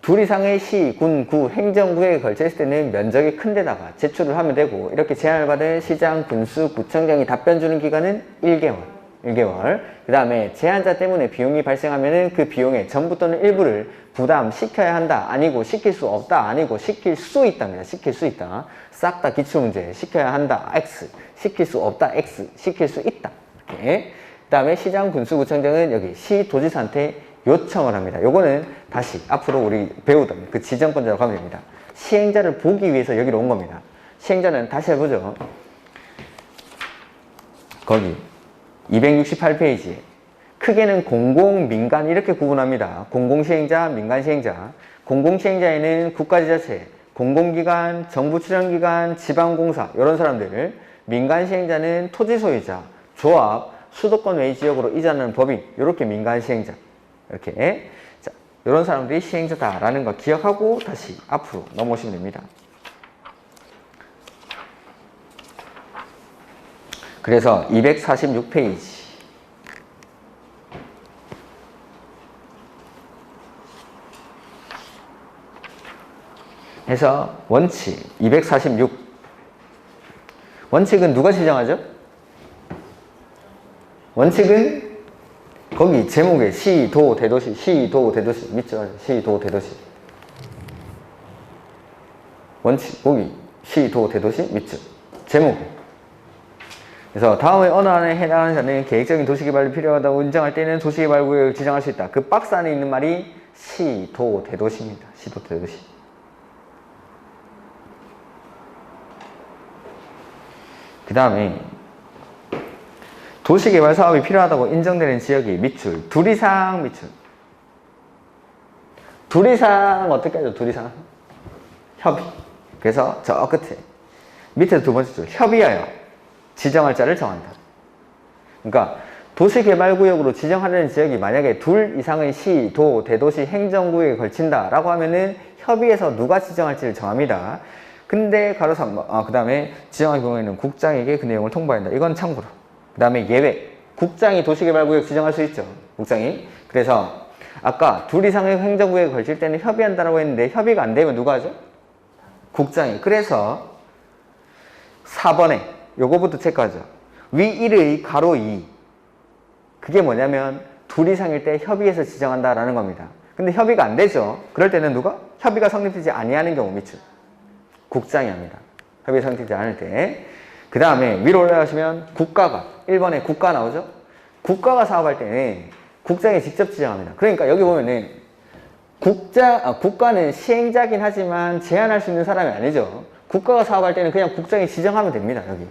둘 이상의 시, 군, 구, 행정구역에 걸쳐 있을 때는 면적이 큰 데다가 제출을 하면 되고 이렇게 제안을 받은 시장, 군수, 구청장이 답변 주는 기간은 1개월. 그 다음에 제안자 때문에 비용이 발생하면 그 비용의 전부 또는 일부를 부담시켜야 한다. 아니고 시킬 수 없다. 아니고 시킬 수 있답니다. 시킬 수 있다. 싹 다 기출문제. 시켜야 한다. X. 시킬 수 없다. X. 시킬 수 있다. 이렇게. 그 다음에 시장, 군수, 구청장은 여기 시, 도지사한테 요청을 합니다. 요거는 다시 앞으로 우리 배우던 그 지정권자라고 하면 됩니다. 시행자를 보기 위해서 여기로 온 겁니다. 시행자는 다시 해보죠. 거기 268페이지에 크게는 공공, 민간 이렇게 구분합니다. 공공시행자, 민간시행자. 공공시행자에는 국가지자체, 공공기관, 정부출연기관, 지방공사 이런 사람들. 민간시행자는 토지소유자, 조합, 수도권 외 지역으로 이전하는 법인 이렇게 민간시행자. 이렇게 자, 이런 사람들이 시행자다라는 거 기억하고 다시 앞으로 넘어오시면 됩니다. 그래서 246페이지 해서 원칙 246 원칙은 누가 지정하죠? 원칙은 거기 제목에 시, 도, 대도시, 시, 도, 대도시 밑줄 시, 도, 대도시 원칙 거기 시, 도, 대도시 밑줄 제목. 그래서 다음에 어느 안에 해당하는 자는 계획적인 도시개발이 필요하다고 인정할 때는 도시개발구역을 지정할 수 있다. 그 박스 안에 있는 말이 시, 도, 대도시입니다. 시, 도, 대도시. 그 다음에 도시개발 사업이 필요하다고 인정되는 지역이 밑줄, 둘 이상 밑줄. 둘 이상 어떻게 하죠? 둘 이상 협의. 그래서 저 끝에 밑에 두 번째 줄 협의하여 지정할 자를 정한다. 그러니까 도시개발구역으로 지정하려는 지역이 만약에 둘 이상의 시, 도, 대도시 행정구역에 걸친다라고 하면은 협의해서 누가 지정할지를 정합니다. 근데 가로삼 그 다음에 지정할 경우에는 국장에게 그 내용을 통보한다. 이건 참고로. 그 다음에 예외. 국장이 도시개발구역 지정할 수 있죠. 국장이. 그래서 아까 둘 이상의 행정구역에 걸칠 때는 협의한다라고 했는데 협의가 안 되면 누가 하죠? 국장이. 그래서 4번에 요거부터 체크하죠. 위 1의 가로 2. 그게 뭐냐면 둘 이상일 때 협의해서 지정한다라는 겁니다. 근데 협의가 안 되죠. 그럴 때는 누가? 협의가 성립되지 아니하는 경우 밑줄. 국장이 합니다. 협의 성립되지 않을 때. 그 다음에 위로 올라가시면 국가가 1번에 국가 나오죠. 국가가 사업할 때는 국장이 직접 지정합니다. 그러니까 여기 보면은 국가는 시행자긴 하지만 제한할 수 있는 사람이 아니죠. 국가가 사업할 때는 그냥 국장이 지정하면 됩니다. 여기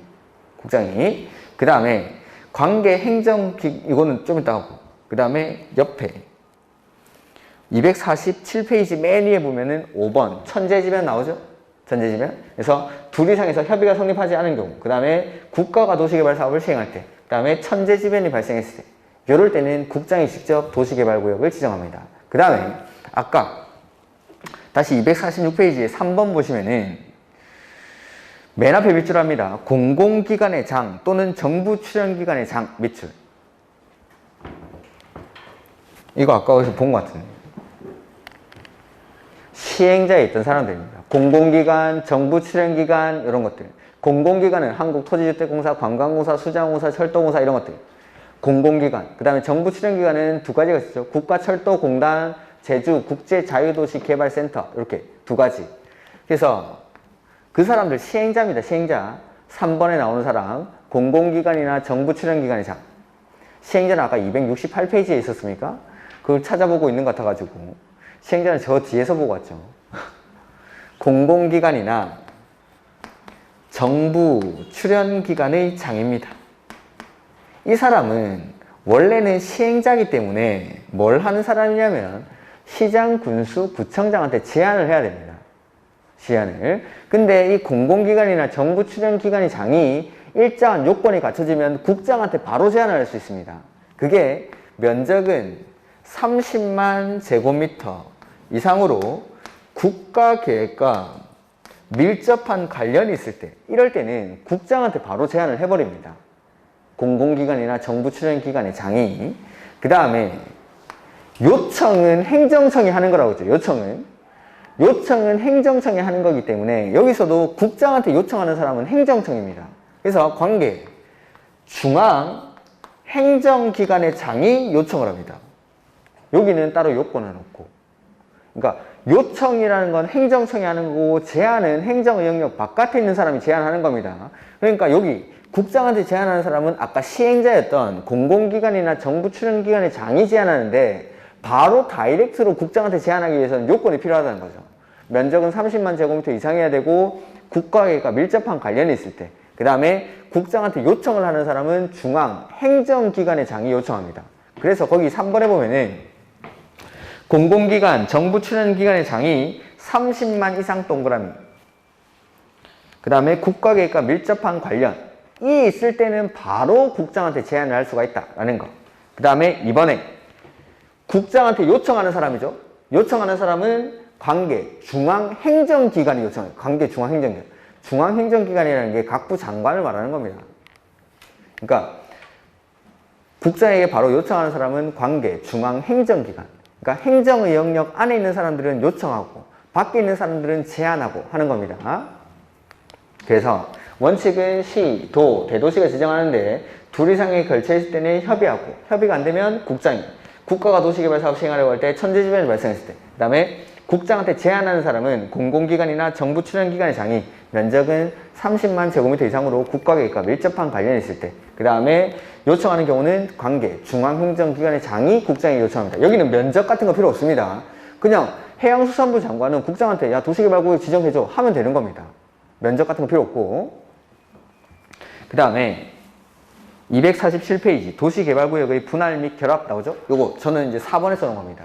국장이. 그 다음에 관계 행정 이거는 좀 이따 하고. 그 다음에 옆에 247페이지 맨 위에 보면은 5번 천재지변 나오죠. 천재지변. 그래서 둘 이상에서 협의가 성립하지 않은 경우. 그 다음에 국가가 도시개발 사업을 시행할 때. 그 다음에 천재지변이 발생했을 때. 이럴 때는 국장이 직접 도시개발구역을 지정합니다. 그 다음에 아까 다시 246페이지에 3번 보시면은 맨 앞에 밑줄 합니다. 공공기관의 장 또는 정부 출연기관의 장 밑줄. 이거 아까 어디서 본 것 같은데. 시행자에 있던 사람들입니다. 공공기관, 정부 출연기관 이런 것들. 공공기관은 한국토지주택공사, 관광공사, 수자공사, 철도공사 이런 것들. 공공기관. 그 다음에 정부 출연기관은 두 가지가 있죠. 국가철도공단, 제주 국제자유도시개발센터. 이렇게 두 가지. 그래서 그 사람들 시행자입니다. 시행자. 3번에 나오는 사람. 공공기관이나 정부 출연기관의 장. 시행자는 아까 268페이지에 있었습니까? 그걸 찾아보고 있는 것 같아가지고. 시행자는 저 뒤에서 보고 왔죠. 공공기관이나 정부 출연기관의 장입니다. 이 사람은 원래는 시행자이기 때문에 뭘 하는 사람이냐면 시장, 군수, 구청장한테 제안을 해야 됩니다. 제안을. 근데 이 공공기관이나 정부 출연기관의 장이 일정한 요건이 갖춰지면 국장한테 바로 제안을 할 수 있습니다. 그게 면적은 30만 제곱미터 이상으로 국가계획과 밀접한 관련이 있을 때, 이럴 때는 국장한테 바로 제안을 해버립니다. 공공기관이나 정부 출연기관의 장이. 그 다음에 요청은 행정청이 하는 거라고 했죠. 요청은 행정청이 하는 거기 때문에 여기서도 국장한테 요청하는 사람은 행정청입니다. 그래서 관계 중앙 행정기관의 장이 요청을 합니다. 여기는 따로 요건은 없고. 그러니까 요청이라는 건 행정청이 하는 거고 제안은 행정의 영역 바깥에 있는 사람이 제안하는 겁니다. 그러니까 여기 국장한테 제안하는 사람은 아까 시행자였던 공공기관이나 정부 출연기관의 장이 제안하는데 바로 다이렉트로 국장한테 제안하기 위해서는 요건이 필요하다는 거죠. 면적은 30만 제곱미터 이상이어야 되고 국가계획과 밀접한 관련이 있을 때, 그 다음에 국장한테 요청을 하는 사람은 중앙 행정기관의 장이 요청합니다. 그래서 거기 3번에 보면은 공공기관, 정부 출연기관의 장이 30만 이상 동그라미, 그 다음에 국가계획과 밀접한 관련이 있을 때는 바로 국장한테 제안을 할 수가 있다라는 거. 그 다음에 이번에 국장한테 요청하는 사람이죠. 요청하는 사람은 관계 중앙행정기관이 요청해요. 관계 중앙행정기관. 중앙행정기관이라는 게 각부 장관을 말하는 겁니다. 그러니까 국장에게 바로 요청하는 사람은 관계 중앙행정기관. 그러니까 행정의 영역 안에 있는 사람들은 요청하고 밖에 있는 사람들은 제안하고 하는 겁니다. 그래서 원칙은 시, 도, 대도시가 지정하는데 둘 이상이 걸쳐있을 때는 협의하고, 협의가 안 되면 국장이, 국가가 도시개발사업 시행하려고 할 때 천재지변이 발생했을 때, 그 다음에 국장한테 제안하는 사람은 공공기관이나 정부 출연기관의 장이 면적은 30만 제곱미터 이상으로 국가계획과 밀접한 관련이 있을 때, 그 다음에 요청하는 경우는 관계 중앙행정기관의 장이 국장에게 요청합니다. 여기는 면적 같은 거 필요 없습니다. 그냥 해양수산부 장관은 국장한테 야 도시개발구역 지정해줘 하면 되는 겁니다. 면적 같은 거 필요 없고. 그 다음에 247페이지 도시개발구역의 분할 및 결합 나오죠? 요거 저는 이제 4번에 써놓은 겁니다.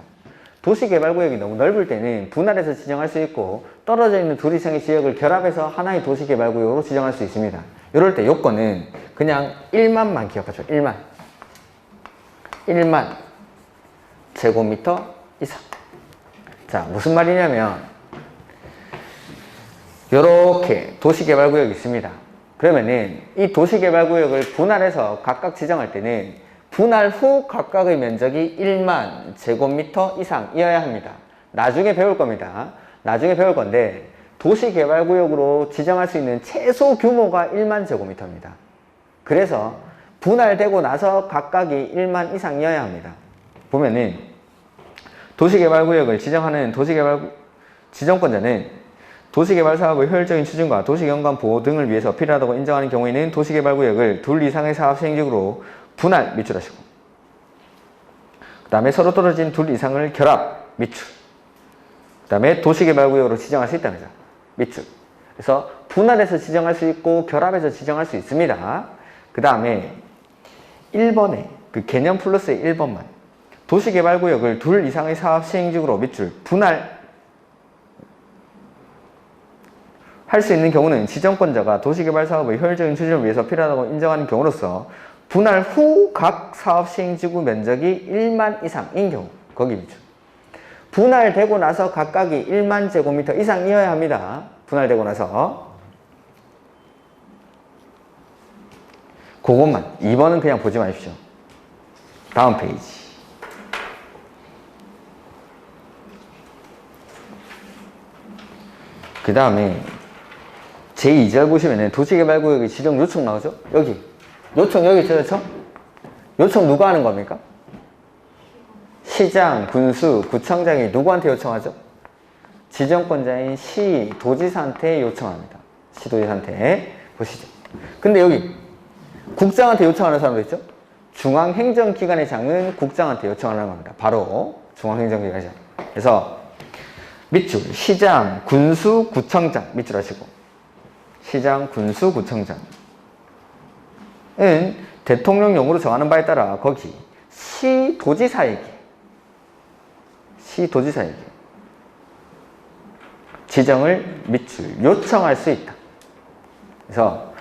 도시개발구역이 너무 넓을 때는 분할해서 지정할 수 있고 떨어져 있는 둘 이상의 지역을 결합해서 하나의 도시개발구역으로 지정할 수 있습니다. 이럴 때 요건은 그냥 1만만 기억하죠. 1만 제곱미터 이상. 자, 무슨 말이냐면 요렇게 도시개발구역이 있습니다. 그러면은 이 도시개발구역을 분할해서 각각 지정할 때는 분할 후 각각의 면적이 1만 제곱미터 이상이어야 합니다. 나중에 배울 겁니다. 나중에 배울 건데 도시개발구역으로 지정할 수 있는 최소 규모가 1만 제곱미터입니다. 그래서 분할되고 나서 각각이 1만 이상이어야 합니다. 보면은 도시개발구역을 지정하는 지정권자는 도시개발사업의 효율적인 추진과 도시경관 보호 등을 위해서 필요하다고 인정하는 경우에는 도시개발구역을 둘 이상의 사업 시행지구로 분할 미출하시고, 그 다음에 서로 떨어진 둘 이상을 결합 미출, 그 다음에 도시개발구역으로 지정할 수 있다는 거죠. 미출. 그래서 분할해서 지정할 수 있고 결합해서 지정할 수 있습니다. 그 다음에 1번에 그 개념 플러스의 1번만 도시개발구역을 둘 이상의 사업 시행지구로 미출, 분할 할 수 있는 경우는 지정권자가 도시개발사업의 효율적인 추진을 위해서 필요하다고 인정하는 경우로서 분할 후 각 사업 시행지구 면적이 1만 이상인 경우 거기 미출. 분할되고 나서 각각이 1만 제곱미터 이상이어야 합니다. 분할되고 나서. 그것만. 2번은 그냥 보지 마십시오. 다음 페이지. 그 다음에 제2절 보시면은 도시개발구역의 지정 요청 나오죠? 여기. 요청 여기 있죠? 요청 누가 하는 겁니까? 시장, 군수, 구청장이 누구한테 요청하죠? 지정권자인 시, 도지사한테 요청합니다. 시도지사한테. 보시죠. 근데 여기 국장한테 요청하는 사람도 있죠? 중앙행정기관의 장은 국장한테 요청하는 겁니다. 바로 중앙행정기관의 장. 그래서 밑줄, 시장, 군수, 구청장 밑줄 하시고, 시장, 군수, 구청장은 대통령령으로 정하는 바에 따라 거기 시도지사에게 지정을 밑줄 요청할 수 있다. 그래서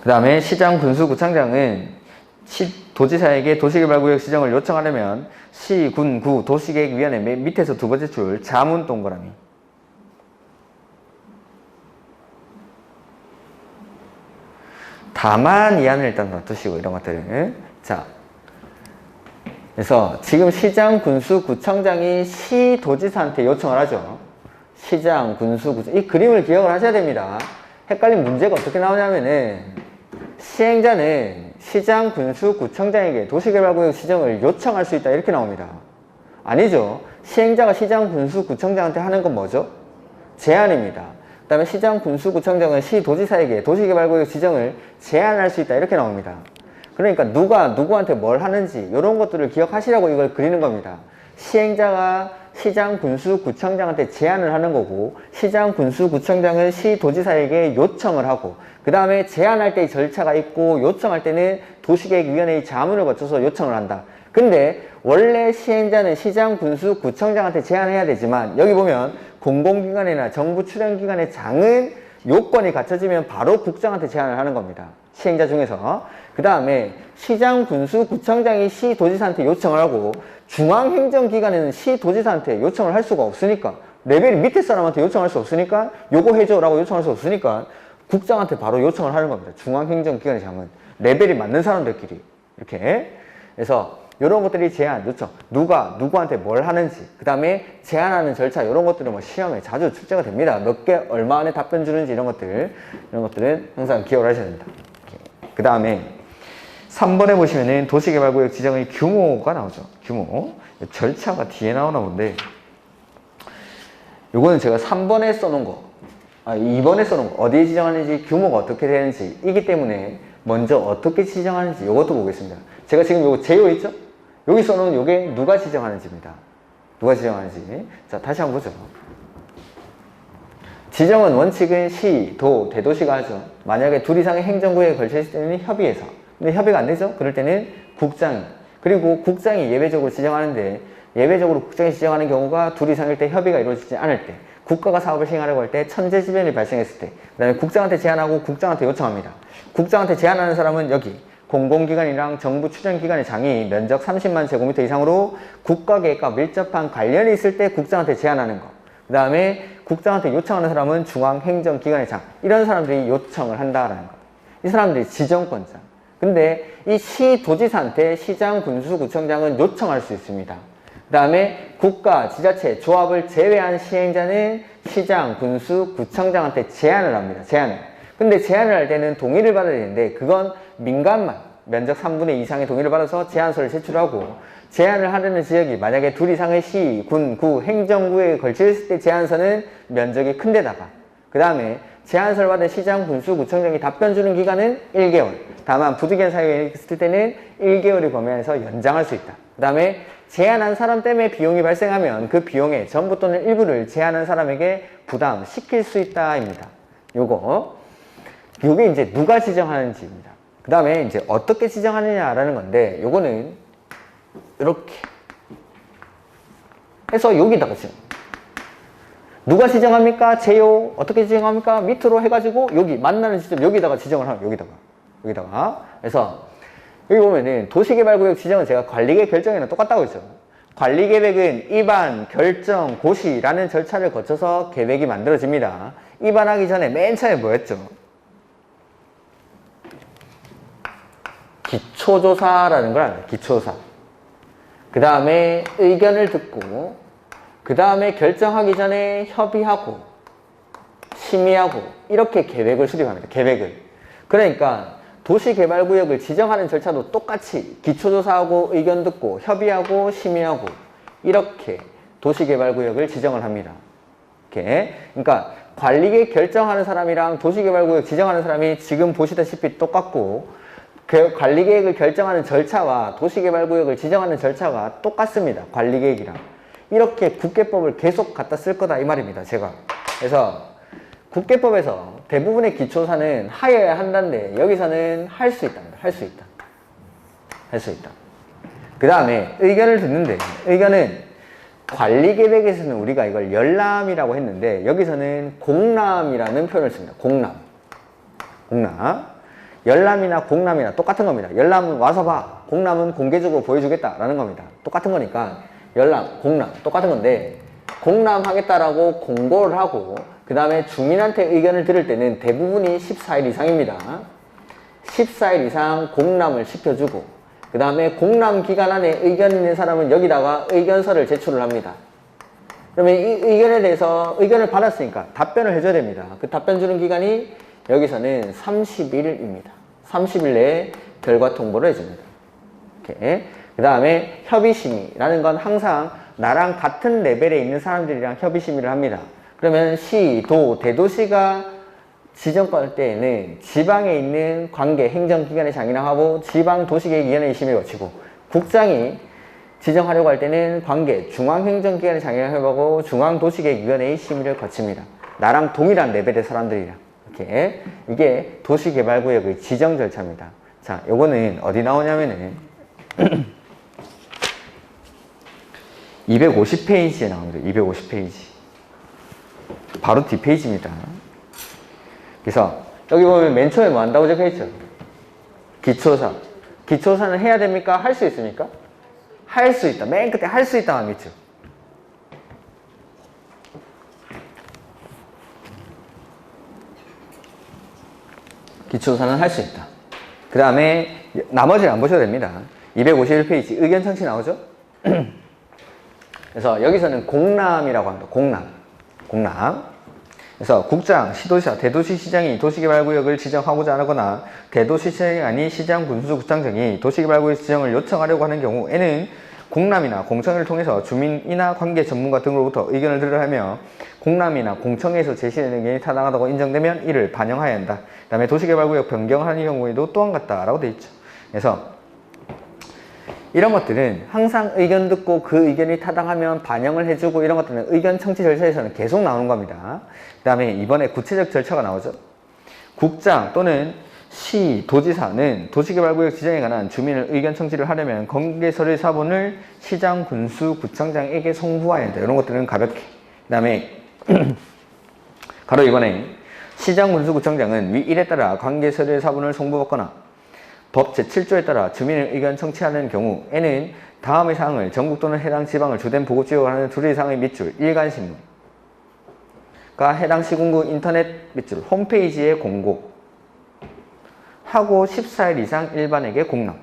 그 다음에 시장, 군수, 구청장은 도지사에게 도시개발구역 지정을 요청하려면 시, 군, 구, 도시계획위원회 밑에서 두 번째 줄 자문 동그라미. 다만 이하는 일단 놔두시고 이런 것들. 자, 그래서 지금 시장, 군수, 구청장이 시도지사한테 요청을 하죠. 시장, 군수, 구청. 이 그림을 기억을 하셔야 됩니다. 헷갈린 문제가 어떻게 나오냐면은 시행자는 시장, 군수, 구청장에게 도시개발구역 지정을 요청할 수 있다 이렇게 나옵니다. 아니죠. 시행자가 시장, 군수, 구청장한테 하는 건 뭐죠? 제안입니다. 그 다음에 시장, 군수, 구청장은 시도지사에게 도시개발구역 지정을 제안할 수 있다 이렇게 나옵니다. 그러니까 누가 누구한테 뭘 하는지 이런 것들을 기억하시라고 이걸 그리는 겁니다. 시행자가 시장, 군수, 구청장한테 제안을 하는 거고, 시장, 군수, 구청장은 시도지사에게 요청을 하고, 그 다음에 제안할 때의 절차가 있고 요청할 때는 도시계획위원회의 자문을 거쳐서 요청을 한다. 근데 원래 시행자는 시장, 군수, 구청장한테 제안해야 되지만 여기 보면 공공기관이나 정부 출연기관의 장은 요건이 갖춰지면 바로 국장한테 제안을 하는 겁니다. 시행자 중에서. 그 다음에 시장, 군수, 구청장이 시도지사한테 요청을 하고 중앙행정기관에는 시도지사한테 요청을 할 수가 없으니까, 레벨이 밑에 사람한테 요청할 수 없으니까, 요거 해줘 라고 요청할 수 없으니까 국장한테 바로 요청을 하는 겁니다. 중앙행정기관의 장은 레벨이 맞는 사람들끼리 이렇게. 그래서 이런 것들이 제안, 요청, 누가 누구한테 뭘 하는지, 그 다음에 제안하는 절차, 이런 것들은 뭐 시험에 자주 출제가 됩니다. 몇 개 얼마 안에 답변 주는지 이런 것들은 항상 기억을 하셔야 됩니다. 그 다음에 3번에 보시면은 도시개발구역 지정의 규모가 나오죠. 규모. 절차가 뒤에 나오나 본데, 요거는 제가 3번에 써놓은 거, 2번에 써놓은 거, 어디에 지정하는지, 규모가 어떻게 되는지, 이기 때문에 먼저 어떻게 지정하는지 요것도 보겠습니다. 제가 지금 요거 제요 있죠? 여기 써놓은 요게 누가 지정하는지입니다. 누가 지정하는지. 자, 다시 한번 보죠. 지정은 원칙은 시, 도, 대도시가 하죠. 만약에 둘 이상의 행정구역에 걸쳐있을 때는 협의해서. 근데 협의가 안 되죠? 그럴 때는 국장이. 그리고 국장이 예외적으로 지정하는데, 예외적으로 국장이 지정하는 경우가 둘 이상일 때, 협의가 이루어지지 않을 때, 국가가 사업을 시행하려고 할 때, 천재지변이 발생했을 때, 그 다음에 국장한테 제안하고 국장한테 요청합니다. 국장한테 제안하는 사람은 여기 공공기관이랑 정부 출연기관의 장이 면적 30만 제곱미터 이상으로 국가계획과 밀접한 관련이 있을 때 국장한테 제안하는 거. 그 다음에 국장한테 요청하는 사람은 중앙행정기관의 장. 이런 사람들이 요청을 한다라는 거. 이 사람들이 지정권자. 근데 이 시도지사한테 시장, 군수, 구청장은 요청할 수 있습니다. 그 다음에 국가, 지자체, 조합을 제외한 시행자는 시장, 군수, 구청장한테 제안을 합니다. 제안을. 근데 제안을 할 때는 동의를 받아야 되는데, 그건 민간만 면적 3분의 2 이상의 동의를 받아서 제안서를 제출하고, 제안을 하려는 지역이 만약에 둘 이상의 시, 군, 구, 행정구에 걸쳐 있을 때 제안서는 면적이 큰 데다가, 그 다음에 제안서를 받은 시장, 군수, 구청장이 답변 주는 기간은 1개월. 다만 부득이한 사유가 있을 때는 1개월의 범위 안에서 연장할 수 있다. 그 다음에 제안한 사람 때문에 비용이 발생하면 그 비용의 전부 또는 일부를 제안한 사람에게 부담시킬 수 있다입니다. 요게 이제 누가 지정하는지입니다. 그 다음에 이제 어떻게 지정하느냐라는 건데, 요거는 이렇게 해서 여기다가 지정. 누가 지정합니까? 제요. 어떻게 지정합니까? 밑으로 해가지고 여기 만나는 지점 여기다가 지정을 하면 여기다가. 그래서 여기 보면은 도시개발구역 지정은 제가 관리계획 결정에는 똑같다고 했죠. 관리계획은 입안, 결정, 고시라는 절차를 거쳐서 계획이 만들어집니다. 입안하기 전에 맨 처음에 뭐였죠? 기초조사라는 걸 알아요. 기초조사. 그 다음에 의견을 듣고, 그 다음에 결정하기 전에 협의하고 심의하고 이렇게 계획을 수립합니다. 계획을. 그러니까 도시개발구역을 지정하는 절차도 똑같이 기초조사하고 의견 듣고 협의하고 심의하고 이렇게 도시개발구역을 지정을 합니다. 이렇게. 그러니까 관리계획 결정하는 사람이랑 도시개발구역 지정하는 사람이 지금 보시다시피 똑같고 그 관리계획을 결정하는 절차와 도시개발구역을 지정하는 절차가 똑같습니다. 관리계획이랑. 이렇게 국계법을 계속 갖다 쓸 거다 이 말입니다. 제가. 그래서 국계법에서 대부분의 기초사는 하여야 한다는데 여기서는 할 수 있답니다. 할 수 있다. 할 수 있다. 그 다음에 의견을 듣는데 의견은 관리계획에서는 우리가 이걸 열람이라고 했는데 여기서는 공람이라는 표현을 씁니다. 공람. 공람. 열람이나 공람이나 똑같은 겁니다. 열람은 와서 봐. 공람은 공개적으로 보여주겠다라는 겁니다. 똑같은 거니까 열람, 공람 똑같은 건데 공람하겠다라고 공고를 하고 그 다음에 주민한테 의견을 들을 때는 대부분이 14일 이상입니다. 14일 이상 공람을 시켜주고 그 다음에 공람 기간 안에 의견 있는 사람은 여기다가 의견서를 제출을 합니다. 그러면 이 의견에 대해서 의견을 받았으니까 답변을 해줘야 됩니다. 그 답변 주는 기간이 여기서는 30일입니다. 30일 내에 결과 통보를 해줍니다. 이렇게. 그 다음에 협의심의라는 건 항상 나랑 같은 레벨에 있는 사람들이랑 협의심의를 합니다. 그러면 시, 도, 대도시가 지정권 할 때에는 지방에 있는 관계 행정기관의 장이랑하고 지방도시계획위원회의 심의를 거치고 국장이 지정하려고 할 때는 관계 중앙행정기관의 장이랑하고 중앙도시계획위원회의 심의를 거칩니다. 나랑 동일한 레벨의 사람들이랑 이렇게. 이게 도시개발구역의 지정 절차입니다. 자, 요거는 어디 나오냐면은 250페이지에 나옵니다. 250페이지. 바로 뒷페이지입니다. 그래서 여기 보면 맨 처음에 뭐 한다고 적혀있죠? 기초사. 기초사는 해야 됩니까? 할 수 있습니까? 할 수 있다. 맨 끝에 할 수 있다만 믿죠. 기초사는 할 수 있다. 그 다음에 나머지는 안 보셔도 됩니다. 251페이지 의견 청취 나오죠? 그래서 여기서는 공람이라고 합니다. 공람. 공람. 그래서 국장, 시도지사, 대도시시장이 도시개발구역을 지정하고자 하거나 대도시시장이 아닌 시장, 군수, 구청장이 도시개발구역 지정을 요청하려고 하는 경우에는 공람이나 공청회를 통해서 주민이나 관계 전문가 등으로부터 의견을 들으려 하며 공람이나 공청회에서 제시되는 의견이 타당하다고 인정되면 이를 반영해야 한다. 그 다음에 도시개발구역 변경하는 경우에도 또한 같다라고 되어 있죠. 그래서 이런 것들은 항상 의견 듣고 그 의견이 타당하면 반영을 해주고 이런 것들은 의견 청취 절차에서는 계속 나오는 겁니다. 그 다음에 이번에 구체적 절차가 나오죠. 국장 또는 시, 도지사는 도시개발구역 지정에 관한 주민의 의견 청취를 하려면 관계서류 사본을 시장, 군수, 구청장에게 송부해야 한다. 이런 것들은 가볍게. 그 다음에 가로 이번에 시장, 군수, 구청장은 위 1에 따라 관계서류의 사본을 송부받거나 법 제7조에 따라 주민의 의견 청취하는 경우에는 다음의 사항을 전국 또는 해당 지방을 주된 보고지역으로 하는 둘의 사항의 밑줄 일간신문과 해당 시군구 인터넷 밑줄 홈페이지에 공고 하고 14일 이상 일반에게 공람.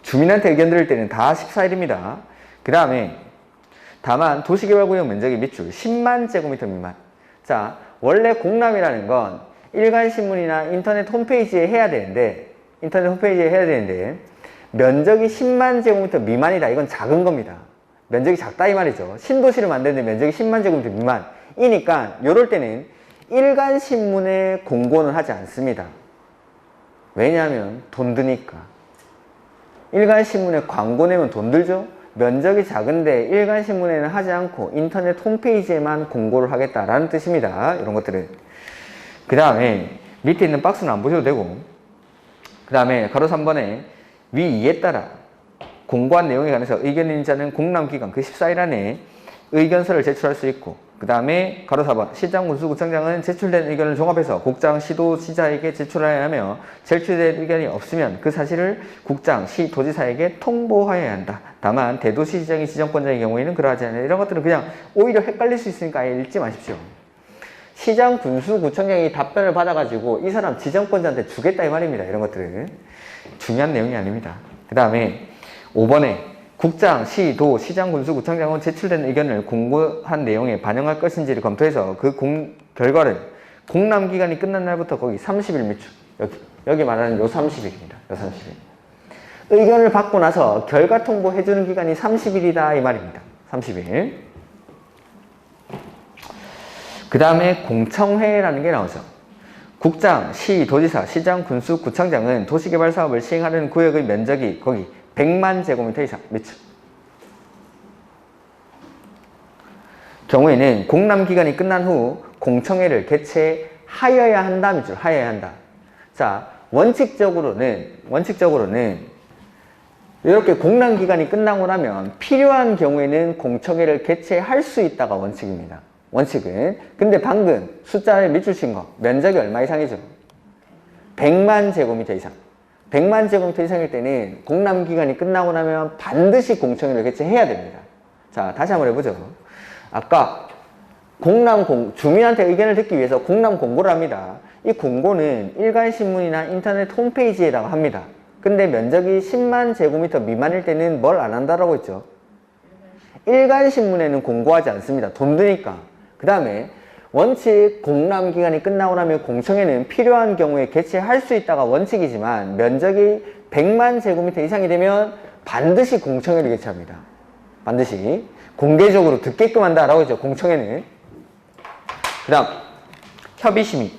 주민한테 의견 들을 때는 다 14일입니다. 그 다음에 다만 도시개발구역 면적의 밑줄 10만 제곱미터 미만. 자, 원래 공람이라는 건 일간신문이나 인터넷 홈페이지에 해야 되는데 면적이 10만 제곱미터 미만이다. 이건 작은 겁니다. 면적이 작다 이 말이죠. 신도시를 만드는데 면적이 10만 제곱미터 미만이니까 이럴 때는 일간신문에 공고는 하지 않습니다. 왜냐하면 돈 드니까. 일간신문에 광고 내면 돈 들죠? 면적이 작은데 일간신문에는 하지 않고 인터넷 홈페이지에만 공고를 하겠다라는 뜻입니다. 이런 것들은. 그 다음에 밑에 있는 박스는 안 보셔도 되고 그 다음에 가로 3번에 위 2에 따라 공고한 내용에 관해서 의견 있는 자는 공람기간 그 14일 안에 의견서를 제출할 수 있고 그 다음에 가로 4번 시장, 군수, 구청장은 제출된 의견을 종합해서 국장, 시도, 시자에게 제출해야 하며 제출된 의견이 없으면 그 사실을 국장, 시, 도지사에게 통보해야 한다. 다만 대도시 시장이 지정권자의 경우에는 그러하지 않아요. 이런 것들은 그냥 오히려 헷갈릴 수 있으니까 아예 읽지 마십시오. 시장, 군수, 구청장이 답변을 받아가지고 이 사람 지정권자한테 주겠다 이 말입니다. 이런 것들은 중요한 내용이 아닙니다. 그 다음에 5번에 국장, 시, 도, 시장, 군수, 구청장은 제출된 의견을 공고한 내용에 반영할 것인지를 검토해서 그 결과를 공람기간이 끝난 날부터 거기 30일 밑줄. 여기 말하는 요 30일입니다. 요 30일. 의견을 받고 나서 결과 통보해주는 기간이 30일이다 이 말입니다. 30일. 그 다음에 공청회라는 게 나오죠. 국장, 시, 도지사, 시장, 군수, 구청장은 도시개발 사업을 시행하는 구역의 면적이 거기 100만 제곱미터 이상 밑줄. 경우에는 공람기간이 끝난 후 공청회를 개최하여야 한다 밑줄. 하여야 한다. 자, 원칙적으로는 이렇게 공람기간이 끝나고 나면 필요한 경우에는 공청회를 개최할 수 있다가 원칙입니다. 원칙은. 근데 방금 숫자를 밑줄 친 거 면적이 얼마 이상이죠? 100만 제곱미터 이상. 100만 제곱미터 이상일 때는 공람기간이 끝나고 나면 반드시 공청회를 개최해야 됩니다. 자, 다시 한번 해보죠. 아까 주민한테 의견을 듣기 위해서 공람 공고를 합니다. 이 공고는 일간신문이나 인터넷 홈페이지에다가 합니다. 근데 면적이 10만 제곱미터 미만일 때는 뭘 안 한다라고 했죠? 일간신문에는 공고하지 않습니다. 돈 드니까. 그 다음에 원칙 공람기간이 끝나고 나면 공청회는 필요한 경우에 개최할 수 있다가 원칙이지만 면적이 100만 제곱미터 이상이 되면 반드시 공청회를 개최합니다. 반드시 공개적으로 듣게끔 한다라고 했죠. 공청회는. 그 다음 협의심의.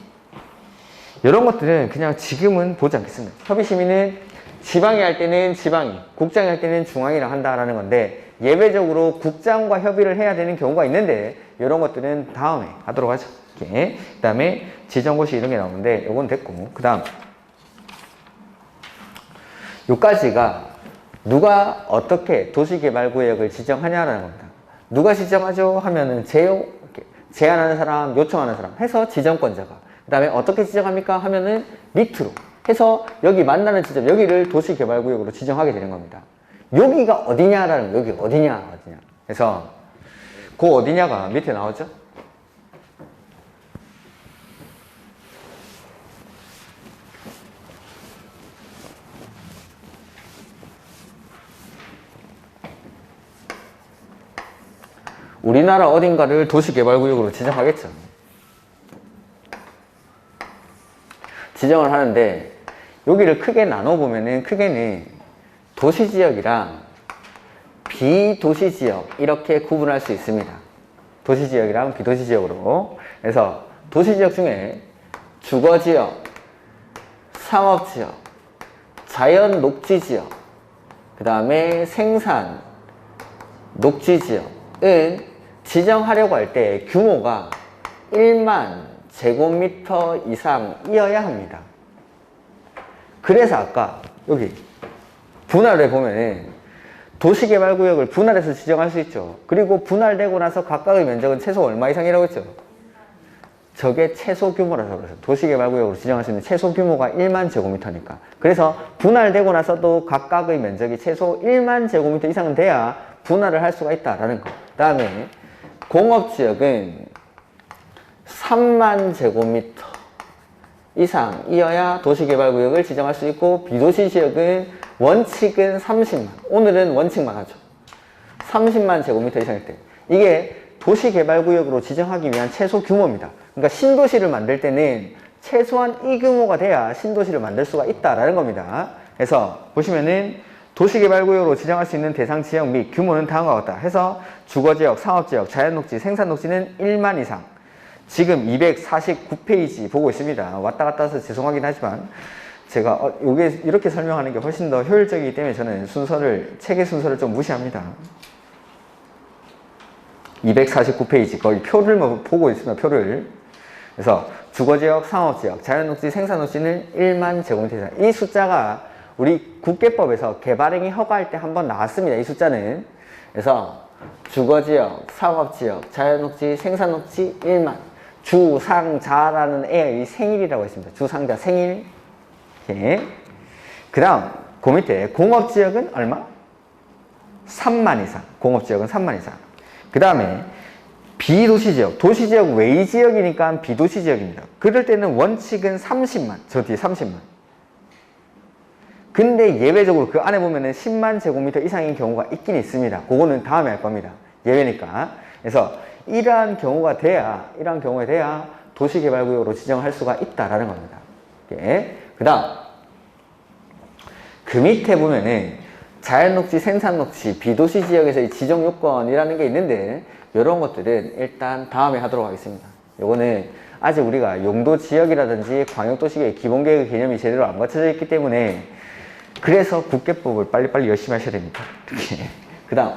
이런 것들은 그냥 지금은 보지 않겠습니다. 협의심의는 지방이 할 때는 지방이, 국장이 할 때는 중앙이랑 한다라는 건데 예외적으로 국장과 협의를 해야 되는 경우가 있는데 이런 것들은 다음에 하도록 하죠. 그 다음에 지정고시 이런 게 나오는데 요건 됐고, 그 다음 요까지가 누가 어떻게 도시개발구역을 지정하냐라는 겁니다. 누가 지정하죠 하면은 제안하는 사람, 요청하는 사람 해서 지정권자가. 그 다음에 어떻게 지정합니까 하면은 밑으로 해서 여기 만나는 지점, 여기를 도시개발구역으로 지정하게 되는 겁니다. 여기가 어디냐라는 거, 여기 어디냐. 그래서 그 어디냐가 밑에 나오죠. 우리나라 어딘가를 도시개발구역으로 지정하겠죠. 지정을 하는데 여기를 크게 나눠보면은 크게는 도시지역이랑 비도시지역 이렇게 구분할 수 있습니다. 도시지역이랑 비도시지역으로. 그래서 도시지역 중에 주거지역, 상업지역, 자연녹지지역, 그 다음에 생산, 녹지지역은 지정하려고 할 때 규모가 1만 제곱미터 이상이어야 합니다. 그래서 아까 여기 분할을 보면은 도시개발구역을 분할해서 지정할 수 있죠. 그리고 분할되고 나서 각각의 면적은 최소 얼마 이상이라고 했죠? 저게 최소 규모라서 그래서 도시개발구역으로 지정할 수 있는 최소 규모가 1만 제곱미터니까. 그래서 분할되고 나서도 각각의 면적이 최소 1만 제곱미터 이상은 돼야 분할을 할 수가 있다라는 거. 그 다음에 공업지역은 3만 제곱미터 이상이어야 도시개발구역을 지정할 수 있고, 비도시지역은 원칙은 30만, 오늘은 원칙만 하죠. 30만 제곱미터 이상일 때. 이게 도시개발구역으로 지정하기 위한 최소 규모입니다. 그러니까 신도시를 만들 때는 최소한 이 규모가 돼야 신도시를 만들 수가 있다라는 겁니다. 그래서 보시면은 도시개발구역으로 지정할 수 있는 대상 지역 및 규모는 다음과 같다 해서 주거지역, 상업지역, 자연녹지, 생산녹지는 1만 이상. 지금 249페이지 보고 있습니다. 왔다 갔다 해서 죄송하긴 하지만 제가 요게 이렇게 설명하는 게 훨씬 더 효율적이기 때문에 저는 책의 순서를 좀 무시합니다. 249페이지 거기 표를 보고 있습니다. 표를. 그래서 주거지역, 상업지역, 자연녹지, 생산녹지는 1만 제곱미터 이상. 이 숫자가 우리 국계법에서 개발행위 허가할 때 한번 나왔습니다. 이 숫자는. 그래서 주거지역, 상업지역, 자연녹지, 생산녹지 1만. 주상자라는 애의 생일이라고 했습니다. 주상자 생일. 그 다음 그 밑에 공업지역은 얼마? 3만 이상. 공업지역은 3만 이상. 그 다음에 비도시지역. 도시지역 외의 지역이니까 비도시지역입니다. 그럴 때는 원칙은 30만. 저 뒤에 30만. 근데 예외적으로 그 안에 보면은 10만 제곱미터 이상인 경우가 있긴 있습니다. 그거는 다음에 할 겁니다. 예외니까. 그래서 이러한 경우가 돼야 도시개발구역으로 지정할 수가 있다라는 겁니다. 그 다음 그 밑에 보면은 자연녹지, 생산녹지, 비도시 지역에서의 지정 요건이라는 게 있는데 이런 것들은 일단 다음에 하도록 하겠습니다. 요거는 아직 우리가 용도 지역이라든지 광역도시계획 기본계획 개념이 제대로 안 갖춰져 있기 때문에 그래서 국계법을 빨리빨리 열심히 하셔야 됩니다. 그 다음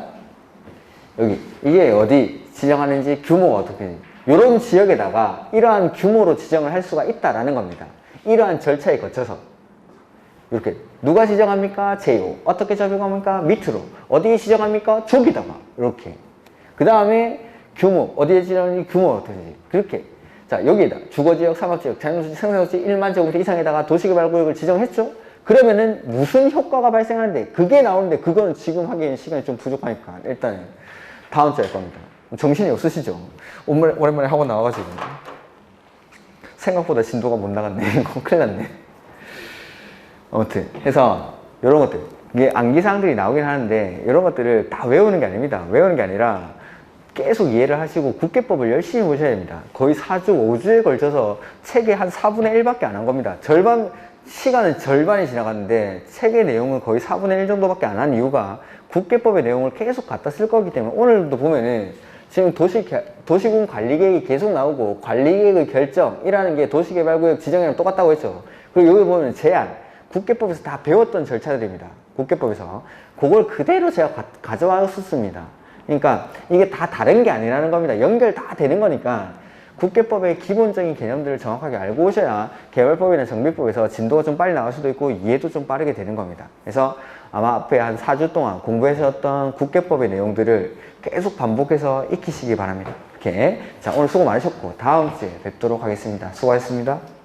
여기 이게 어디 지정하는지 규모가 어떻게 이런 지역에다가 이러한 규모로 지정을 할 수가 있다라는 겁니다. 이러한 절차에 거쳐서 이렇게 누가 지정합니까? 제요. 어떻게 적용합니까? 밑으로. 어디에 지정합니까? 저기다가 이렇게. 그 다음에 규모 어디에 지정하는지 규모가 어떻게 그렇게. 자 여기에다 주거지역, 상업지역, 자연도시, 생산도시 1만 제곱미터 이상에다가 도시개발구역을 지정했죠? 그러면은 무슨 효과가 발생하는데 그게 나오는데 그거는 지금 하기엔 시간이 좀 부족하니까 일단 다음 주에 할 겁니다. 정신이 없으시죠? 오랜만에 학원 나와가지고 생각보다 진도가 못 나갔네. 이거 큰일 났네. 아무튼 해서 이런 것들 이게 암기사항들이 나오긴 하는데 이런 것들을 다 외우는 게 아닙니다. 외우는 게 아니라 계속 이해를 하시고 국계법을 열심히 보셔야 됩니다. 거의 4주, 5주에 걸쳐서 책의 한 4분의 1밖에 안 한 겁니다. 시간은 절반이 지나갔는데 책의 내용은 거의 4분의 1 정도밖에 안 한 이유가 국계법의 내용을 계속 갖다 쓸 거기 때문에 오늘도 보면은 지금 도시군 관리계획이 계속 나오고 관리계획의 결정이라는 게 도시개발구역 지정이랑 똑같다고 했죠. 그리고 여기 보면 제한, 국계법에서 다 배웠던 절차들입니다. 국계법에서. 그걸 그대로 제가 가져왔었습니다. 그러니까 이게 다 다른 게 아니라는 겁니다. 연결 다 되는 거니까 국계법의 기본적인 개념들을 정확하게 알고 오셔야 개발법이나 정비법에서 진도가 좀 빨리 나갈 수도 있고 이해도 좀 빠르게 되는 겁니다. 그래서 아마 앞에 한 4주 동안 공부하셨던 국계법의 내용들을 계속 반복해서 익히시기 바랍니다. 이렇게. 자, 오늘 수고 많으셨고 다음 주에 뵙도록 하겠습니다. 수고하셨습니다.